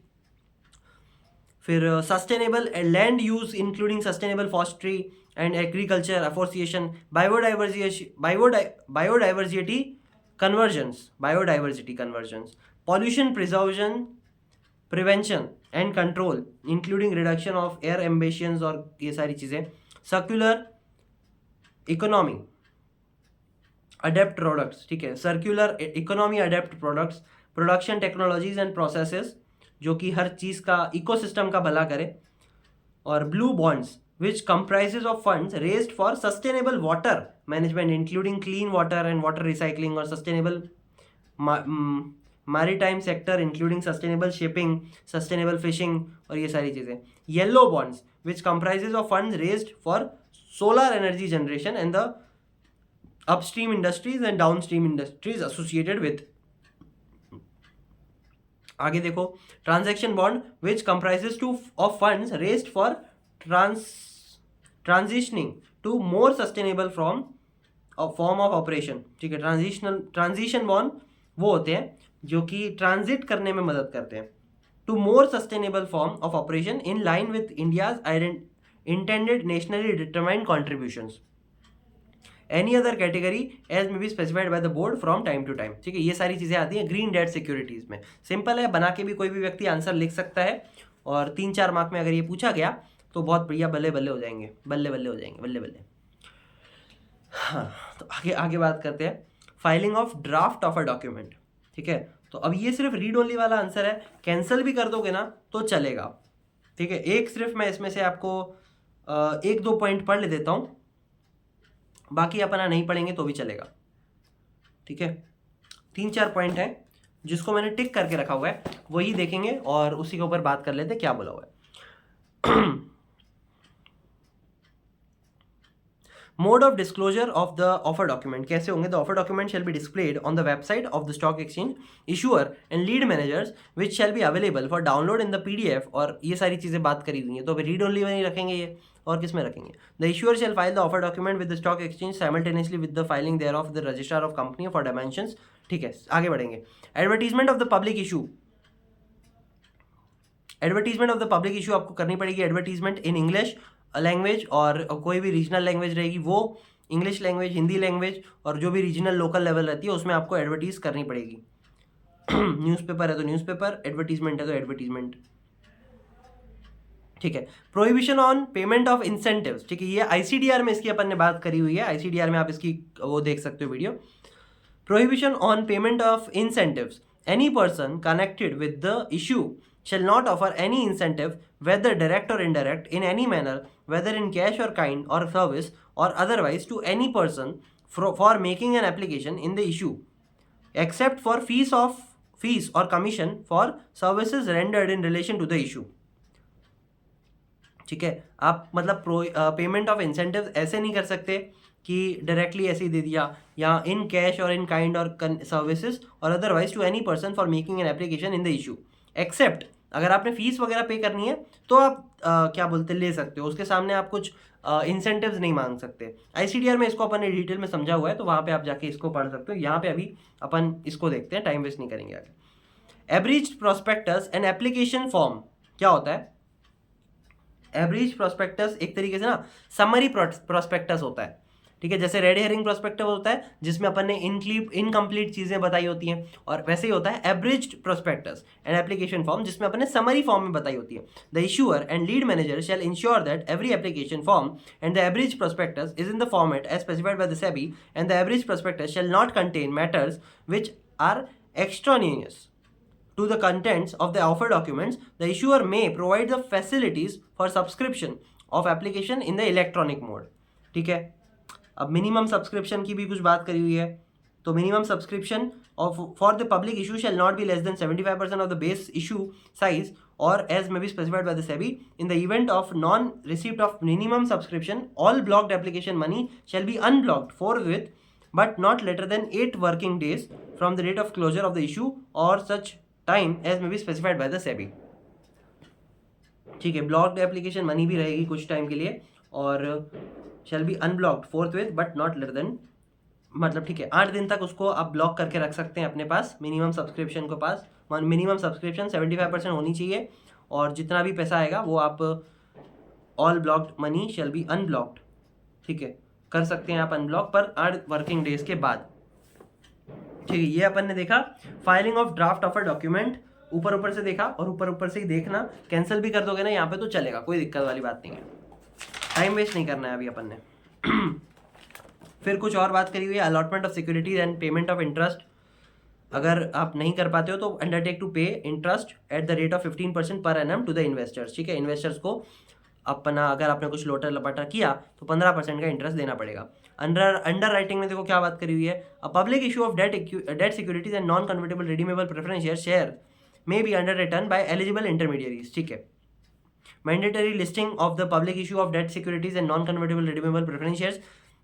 फिर sustainable land use including sustainable forestry and agriculture, afforestation, biodiversity, biodiversity, conversions, pollution preservation, pollution control, conservation, conservation, conservation, conservation, conservation, conservation, conservation, conservation, conservation, conservation, conservation, conservation, conservation, conservation, conservation, conservation, conservation, conservation, pollution prevention, prevention and control including reduction of air ambitions और ये सारी चीज़ें, circular economy adapt products, ठीक है, circular economy adapt products, production technologies and processes जो कि हर चीज़ का ecosystem का भला करे, और blue bonds which comprises of funds raised for sustainable water management including clean water and water recycling or sustainable maritime sector including sustainable shipping, sustainable fishing और ये सारी चीज़ें. Yellow bonds which comprises of funds raised for solar energy generation and the upstream industries and downstream industries associated with. आगे देखो, transaction bond which comprises of funds raised for transitioning to more sustainable form of operation, ठीक है. Transition bond वो होते हैं जो कि transit करने में मदद करते हैं, to more sustainable form of operation in line with India's intended nationally determined contributions, any other category as may be specified by the board from time to time, ठीक है. ये सारी चीज़ें आती हैं ग्रीन डेट सिक्योरिटीज़ में. Simple है, बना के भी कोई भी व्यक्ति आंसर लिख सकता है, और 3-4 मार्क में अगर ये पूछा गया तो बहुत बढ़िया, बल्ले बल्ले हो जाएंगे, बल्ले बल्ले हो जाएंगे, बल्ले बल्ले. हाँ, तो आगे बात करते हैं filing of draft of a document, ठीक है. तो अब ये सिर्फ रीड ओनली वाला आंसर है, कैंसिल भी कर दोगे ना तो चलेगा, ठीक है. एक सिर्फ मैं इसमें से आपको 1-2 पॉइंट पढ़ ले देता हूँ, बाकी अपना नहीं पढ़ेंगे तो भी चलेगा, ठीक है. 3-4 पॉइंट हैं जिसको मैंने टिक करके रखा हुआ है, वही देखेंगे और उसी के ऊपर बात कर लेते हैं क्या बोला हुआ है. Mode of disclosure of the offer document कैसे होंगे. The offer document shall be displayed on the website of the stock exchange, issuer and lead managers which shall be available for download in the PDF, और ये सारी चीज़ें बात करी हुई हैं. तो अभी रीड ओनली में नहीं रखेंगे ये, और किस में रखेंगे. The issuer shall file the offer document with the stock exchange simultaneously with the filing there of the registrar of company for dimensions, ठीक है. आगे बढ़ेंगे. Advertisement of the public issue, advertisement of the public issue आपको करनी पड़ेगी. Advertisement in English language, और कोई भी रीजनल लैंग्वेज रहेगी वो इंग्लिश लैंग्वेज, हिंदी लैंग्वेज, और जो भी रीजनल लोकल लेवल रहती है उसमें आपको एडवर्टीज करनी पड़ेगी. न्यूज़पेपर है तो न्यूज़पेपर, एडवर्टीजमेंट है तो एडवर्टीजमेंट, ठीक है. Prohibition on payment of incentives, ठीक है. ये ICDR में इसकी अपन ने बात करी हुई है, ICDR में आप इसकी वो देख सकते हो video. Prohibition on payment of incentives, any person connected with the issue shall not offer any incentive, whether direct or indirect, in any manner, whether in cash or kind or service or otherwise, to any person for making an application in the issue, except for fees or commission for services rendered in relation to the issue, ठीक है. आप मतलब payment of incentive ऐसे नहीं कर सकते कि directly ऐसे ही दे दिया, या in cash or in kind or services or otherwise to any person for making an application in the issue, except अगर आपने फीस वगैरह पे करनी है तो आप क्या बोलते ले सकते हो, उसके सामने आप कुछ इंसेंटिव्स नहीं मांग सकते. ICDR में इसको अपन ने डिटेल में समझा हुआ है, तो वहाँ पे आप जाके इसको पढ़ सकते हो. यहाँ पे अभी अपन इसको देखते हैं, टाइम वेस्ट नहीं करेंगे आगे. Abridged prospectus and application form क्या होता है. एब्रिज्ड प्रोस्पेक्टस एक तरीके से ना समरी प्रोस्पेक्टस होता है, ठीक है. जैसे रेड हेरिंग प्रोस्पेक्टस होता है जिसमें अपन ने इनकम्प्लीट चीज़ें बताई होती हैं, और वैसे ही होता है abridged prospectus and application form जिसमें अपन ने समरी फॉर्म में बताई होती है. The issuer and lead manager shall ensure that every application form and the abridged prospectus is in the format as specified by the SEBI, and the abridged prospectus shall not contain matters which are extraneous to the contents of the offer documents. The issuer may provide the facilities for subscription of application in the electronic mode, ठीक है. अब minimum subscription की भी कुछ बात करी हुई है, तो minimum subscription of for the public issue shall not be less than 75% of the base issue size, और as may be specified by the SEBI. In the event of non receipt of minimum subscription, all blocked application money shall be unblocked forthwith but not later than 8 working days from the date of closure of the issue or such time as may be specified by the SEBI, ठीक है. Blocked application money भी रहेगी कुछ time के लिए, और शैल be unblocked forthwith but not later than, मतलब ठीक है 8 दिन तक उसको आप ब्लॉक करके रख सकते हैं अपने पास. मिनिमम सब्सक्रिप्शन के पास मिनिमम सब्सक्रिप्शन 75% होनी चाहिए, और जितना भी पैसा आएगा वो आप all blocked money shall be unblocked, ठीक है, कर सकते हैं आप अनब्लॉक पर 8 वर्किंग डेज के बाद, ठीक है. ये अपन ने देखा filing of draft of a document ऊपर ऊपर से देखा और ऊपर ऊपर से ही देखना, कैंसिल भी कर दोगे ना यहाँ पे तो चलेगा, कोई दिक्कत वाली बात नहीं है, टाइम वेस्ट नहीं करना है अभी अपन ने। फिर कुछ और बात करी हुई है, allotment of securities and payment of interest. अगर आप नहीं कर पाते हो तो अंडरटेक टू पे interest at the rate of 15% per annum to the investors. ठीक है, इन्वेस्टर्स को अपना अगर आपने कुछ लोटर लपाटा किया तो 15% का इंटरेस्ट देना पड़ेगा। अंडर राइटिंग में देखो क्या बात करी हुई है, a public issue of debt securities and non convertible redeemable preference share may be underwritten by eligible intermediaries. ठीक है, mandatory listing of the public issue of debt securities and non convertible redeemable preference shares.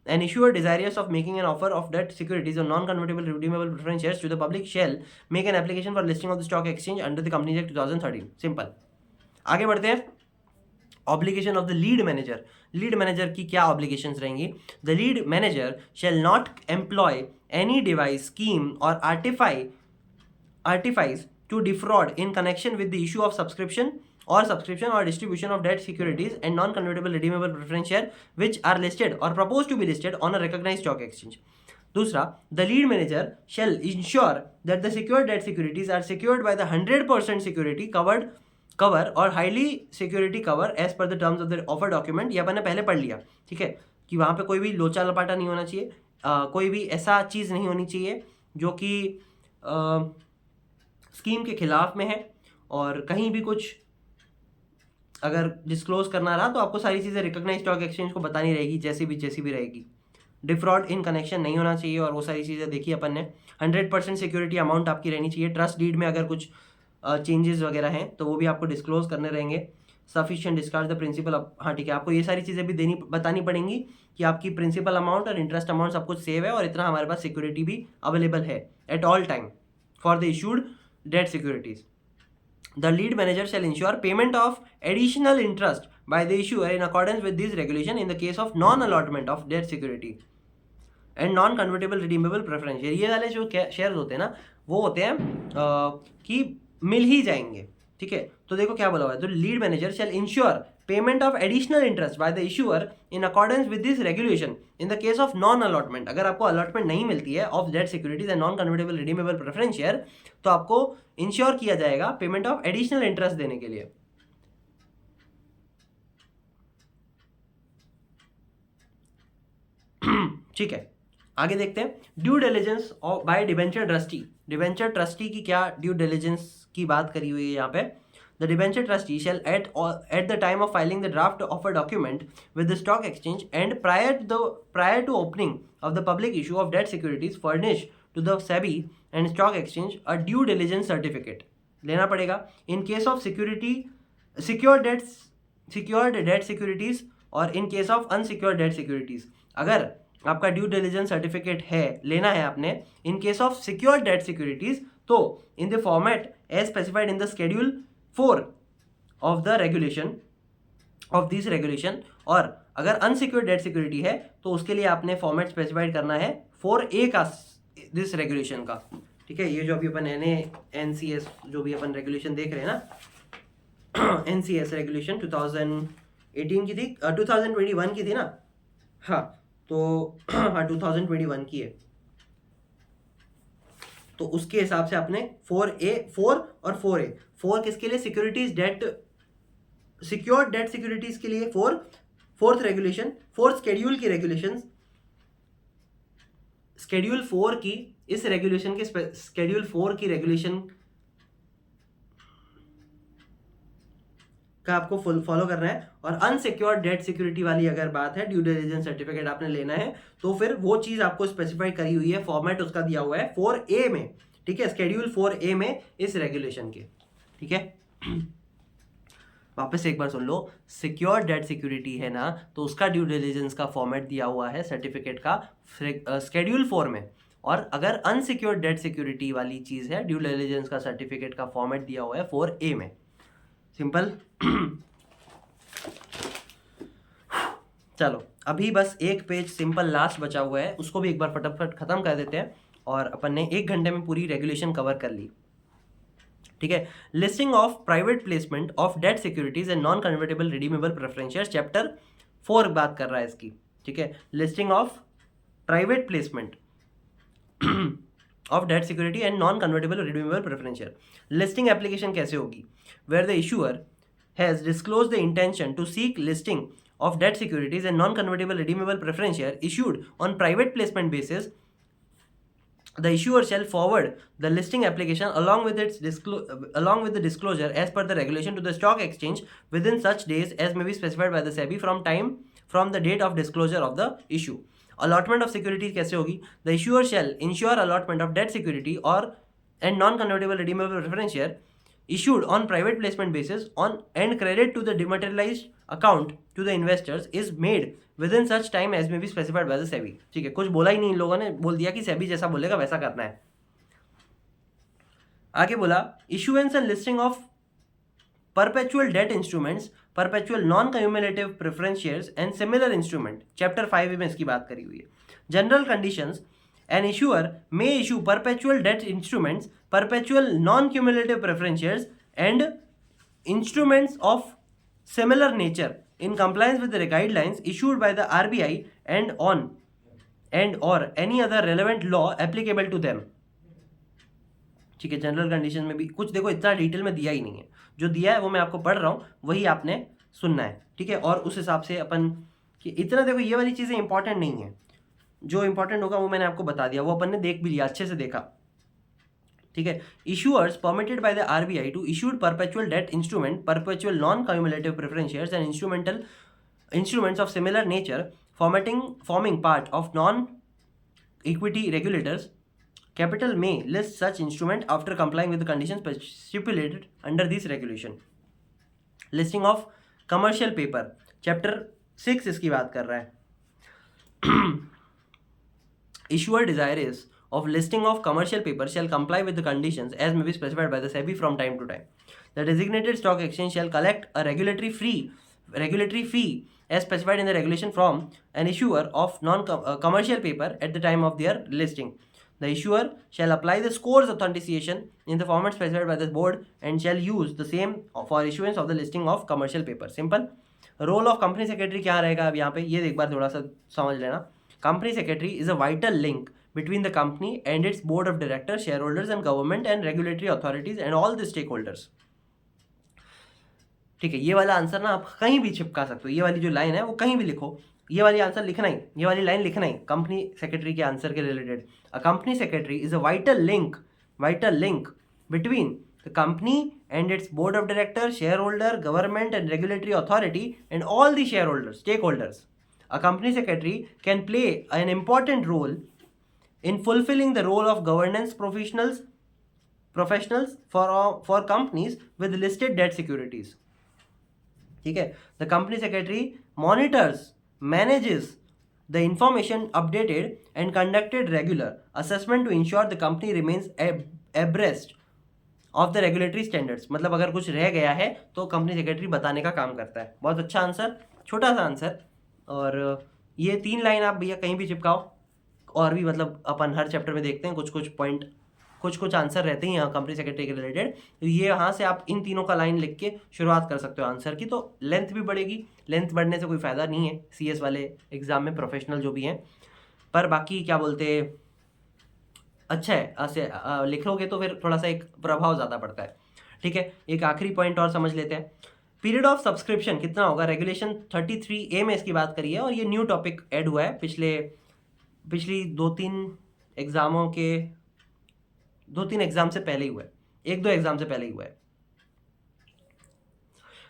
An issuer desirous of making an offer of debt securities or non-convertible redeemable preference shares to the public shall make an application for listing of the stock exchange under the Companies Act 2013. Simple. आगे बढ़ते हैं, obligation of the lead manager. Lead manager की क्या obligations रहेंगी? The lead manager shall not employ any device, scheme or artifice to defraud in connection with the issue of subscription or distribution of debt securities and non-convertible redeemable preference share which are listed or proposed to be listed on a recognized stock exchange. दूसरा, the lead manager shall ensure that the secured debt securities are secured by the 100% security cover or highly security cover as per the terms of the offer document. ये अपन ने पहले पढ़ लिया, ठीक है, कि वहाँ पे कोई भी लोचा लपाटा नहीं होना चाहिए, कोई भी ऐसा चीज़ नहीं होनी चाहिए जो कि स्कीम के खिलाफ में है, और कहीं भी कुछ अगर डिस्क्लोज करना रहा तो आपको सारी चीज़ें रिकॉग्नाइज स्टॉक एक्सचेंज को बतानी रहेगी, जैसी भी रहेगी। डिफ्रॉड इन कनेक्शन नहीं होना चाहिए, और वो सारी चीज़ें देखी अपन ने। 100% सिक्योरिटी अमाउंट आपकी रहनी चाहिए। ट्रस्ट डीड में अगर कुछ चेंजेस वगैरह हैं तो वो भी आपको डिस्क्लोज करने रहेंगे। सफिशिएंट डिस्कार्ड द प्रिंसिपल, हाँ ठीक है, आपको ये सारी चीज़ें भी बतानी पड़ेंगी कि आपकी प्रिंसिपल अमाउंट और इंटरेस्ट अमाउंट सब कुछ सेव है, और इतना हमारे पास सिक्योरिटी भी अवेलेबल है at all time for the issued debt securities. The lead manager shall ensure payment of additional interest by the issuer in accordance with this regulation in the case of non-allotment of debt security and non-convertible redeemable preference share. ये वाले जो shares होते हैं ना, वो होते हैं कि मिल ही जाएंगे, ठीक है। तो देखो क्या बोला हुआ है, तो lead manager shall ensure payment of additional interest by the issuer in accordance with this regulation in the case of non allotment. अगर आपको अलॉटमेंट नहीं मिलती है of debt securities and non convertible redeemable preference share, तो आपको ensure किया जाएगा payment of additional interest देने के लिए। ठीक है, आगे देखते हैं due diligence by debenture trustee. Debenture trustee की क्या ड्यू डिलिजेंस की बात करी हुई है यहाँ पे। The debenture trustee shall at the time of filing the draft offer document with the stock exchange and prior to opening of the public issue of debt securities furnish to the SEBI and stock exchange a due diligence certificate लेना पड़ेगा। In case of secured debt securities और in case of unsecured debt securities, अगर आपका due diligence certificate है, लेना है आपने in case of secured debt securities, तो in the format as specified in the schedule 4 of the regulation of this regulation, और अगर अनसिक्योर्ड डेट सिक्योरिटी है तो उसके लिए आपने फॉर्मेट स्पेसिफाइड करना है 4A का दिस रेगुलेशन का, ठीक है। ये जो अभी अपन NCS जो भी अपन रेगुलेशन देख रहे हैं ना, NCS रेगुलेशन 2018 की थी, 2021 की थी ना, हाँ तो हाँ 2021 की है, तो उसके हिसाब से आपने 4 और 4A, 4 किसके लिए, securities debt secured debt securities के लिए 4th रेगुलेशन, 4th शेड्यूल की रेगुलेशन, शेड्यूल 4 की इस रेगुलेशन के शेड्यूल 4 की रेगुलेशन का आपको फॉलो करना है। और अनसिक्योर्ड डेट सिक्योरिटी वाली अगर बात है, ड्यू डिलिजेंस सर्टिफिकेट आपने लेना है, तो फिर वो चीज आपको स्पेसिफाई करी हुई है, फॉर्मेट उसका दिया हुआ है 4A में, ठीक है, शेड्यूल 4A में इस रेगुलेशन के, ठीक है। वापस एक बार सुन लो, सिक्योर्ड डेट सिक्योरिटी है ना, तो उसका ड्यू डिलिजेंस का फॉर्मेट दिया हुआ है सर्टिफिकेट का शेड्यूल 4 में, और अगर अनसिक्योर्ड डेट सिक्योरिटी वाली चीज है, ड्यू डिलिजेंस का सर्टिफिकेट का फॉर्मेट दिया हुआ है 4A में। सिंपल। चलो अभी बस एक पेज सिंपल लास्ट बचा हुआ है, उसको भी एक बार फटाफट खत्म कर देते हैं, और अपन ने 1 घंटे में पूरी रेगुलेशन कवर कर ली, ठीक है। Listing of private placement of debt securities and non convertible redeemable preference shares, chapter 4 बात कर रहा है इसकी, ठीक है। Listing of private placement of debt security and non convertible redeemable preference share. Listing application कैसे होगी? Where the issuer has disclose the intention to seek listing of debt securities and non-convertible redeemable preference share issued on private placement basis, the issuer shall forward the listing application along with the disclosure as per the regulation to the stock exchange within such days as may be specified by the SEBI from the date of disclosure of the issue. Allotment of securities कैसे होगी? The issuer shall ensure allotment of debt security and non-convertible redeemable preference share issued on private placement basis and credit to the dematerialized account to the investors is made within such time as may be specified by the SEBI। ठीक है, कुछ बोला ही नहीं इन लोगों ने, बोल दिया कि SEBI जैसा बोलेगा वैसा करना है। आगे बोला issuance and listing of perpetual debt instruments, perpetual non-cumulative preference shares and similar instrument, chapter 5 में इसकी बात करी हुई है। General conditions, an issuer may issue perpetual debt instruments, perpetual non-cumulative preference shares and instruments of similar nature in compliance with the guidelines issued by the RBI and or any other relevant law applicable to them। ठीक है, general condition में भी कुछ देखो इतना detail में दिया ही नहीं है, जो दिया है वो मैं आपको पढ़ रहा हूँ, वही आपने सुनना है। ठीक है, और उस हिसाब से अपन कि इतना देखो ये वाली चीज़ें इंपॉर्टेंट नहीं है, जो इंपॉर्टेंट होगा वो मैंने आपको बता दिया, वो अपन ने देख भी लिया, अच्छे से देखा। ठीक है, issuers permitted by the RBI to issued perpetual debt instrument, perpetual non cumulative preference shares and instruments of similar nature forming part of non equity regulators capital may list such instrument after complying with the conditions stipulated under this regulation। listing of commercial paper, chapter 6 इसकी बात कर रहा है। issuer desirous of listing of commercial paper shall comply with the conditions as may be specified by the SEBI from time to time। the designated stock exchange shall collect a regulatory fee as specified in the regulation from an issuer of non-commercial paper at the time of their listing। the issuer shall apply the scores authentication in the format specified by the board and shall use the same for issuance of the listing of commercial paper। Simple. Role of company secretary क्या रहेगा अब यहाँ पे, ये एक बार थोड़ा सा समझ लेना। Company secretary is a vital link between the company and its board of directors, shareholders and government and regulatory authorities and all the stakeholders। ठीक है, ये वाला आंसर ना आप कहीं भी चिपका सकते हो, ये वाली जो लाइन है वो कहीं भी लिखो, ये वाली आंसर लिखना ही, ये वाली लाइन लिखना ही कंपनी सेक्रेटरी के आंसर के related. A company secretary is a vital link between the company and its board of director, shareholder, government and regulatory authority and all the shareholders, stakeholders. A company secretary can play an important role in fulfilling the role of governance professionals for companies with listed debt securities। ठीक है, the company secretary monitors, manages the information updated and conducted regular assessment to ensure the company remains abreast of the regulatory standards। मतलब अगर कुछ रह गया है तो company secretary बताने का काम करता है। बहुत अच्छा आंसर, छोटा सा आंसर, और ये 3 लाइन आप भैया कहीं भी चिपकाओ, और भी मतलब अपन हर चैप्टर में देखते हैं कुछ पॉइंट, कुछ आंसर रहते हैं यहाँ कंपनी सेक्रेटरी के रिलेटेड, तो ये यहाँ से आप इन तीनों का लाइन लिख के शुरुआत कर सकते हो आंसर की, तो लेंथ भी बढ़ेगी। लेंथ बढ़ने से कोई फ़ायदा नहीं है CS वाले एग्जाम में, प्रोफेशनल जो भी हैं, पर बाकी क्या बोलते, अच्छा है ऐसे लिखोगे तो फिर थोड़ा सा एक प्रभाव ज़्यादा पड़ता है। ठीक है, एक आखिरी पॉइंट और समझ लेते हैं। पीरियड ऑफ सब्सक्रिप्शन कितना होगा, रेगुलेशन 33A में इसकी बात करी है, और ये न्यू टॉपिक ऐड हुआ है पिछली 2-3 एग्जाम से पहले ही हुआ है, 1-2 एग्जाम से पहले ही हुआ है।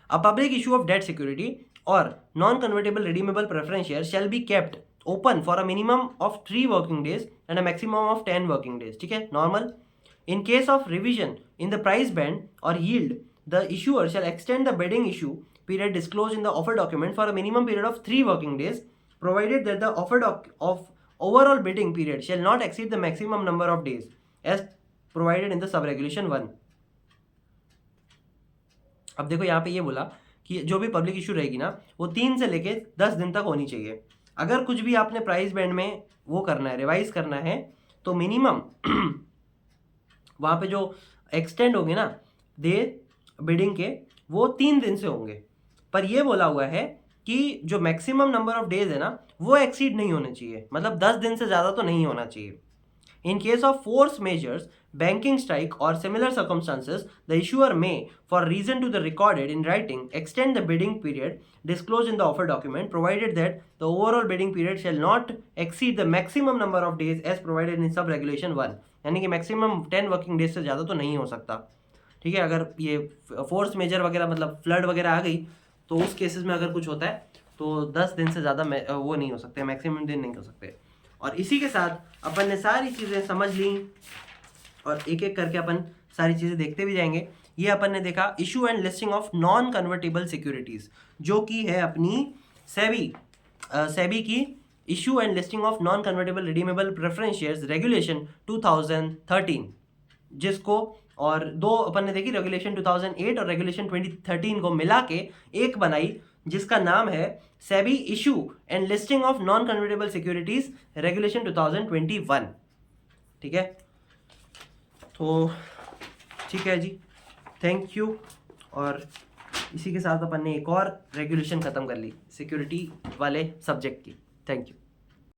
A public issue of debt security और non convertible redeemable preference share shall be kept open for a minimum of 3 working days and a maximum of 10 working days. ठीक है, normal. In case of revision in the price band और yield, the issuer shall extend the bidding issue period disclose in the offer document for a minimum period of 3 working days, provided that the offer of overall bidding period shall not exceed the maximum number of days as provided in the sub regulation 1। अब देखो यहाँ पे ये बोला कि जो भी public issue रहेगी ना वो 3 से लेके 10 दिन तक होनी चाहिए। अगर कुछ भी आपने प्राइस बैंड में वो करना है, रिवाइज करना है, तो मिनिमम वहाँ पे जो एक्सटेंड होंगे ना दे बिडिंग के, वो 3 दिन से होंगे। पर ये बोला हुआ है कि जो मैक्सिमम नंबर ऑफ डेज है ना वो एक्सीड नहीं होने चाहिए, मतलब 10 दिन से ज़्यादा तो नहीं होना चाहिए। In case of force measures, banking strike or similar circumstances, the issuer may, for reason to the recorded in writing, extend the bidding period disclosed in the offer document, provided that the overall bidding period shall not exceed the maximum number of days as provided in sub regulation 1. यानी कि maximum 10 working days से ज़्यादा तो नहीं हो सकता, ठीक है। अगर ये फोर्स मेजर वगैरह मतलब फ्लड वगैरह आ गई तो उस केसेस में अगर कुछ होता है तो 10 दिन से ज़्यादा वो नहीं हो सकते, मैक्सिमम दिन नहीं हो सकते। और इसी के साथ अपन ने सारी चीज़ें समझ ली और एक एक करके अपन सारी चीज़ें देखते भी जाएंगे। ये अपन ने देखा issue and listing of non convertible securities, जो कि है अपनी सेबी की issue and listing of non convertible redeemable preference shares regulation 2013, जिसको और दो अपन ने देखी रेगुलेशन 2008 और रेगुलेशन 2013 को मिला के एक बनाई जिसका नाम है SEBI issue and listing of non convertible securities regulation 2021, ठीक है। तो ठीक है जी, थैंक यू। और इसी के साथ अपन ने एक और रेगुलेशन खत्म कर ली सिक्योरिटी वाले सब्जेक्ट की। Thank you.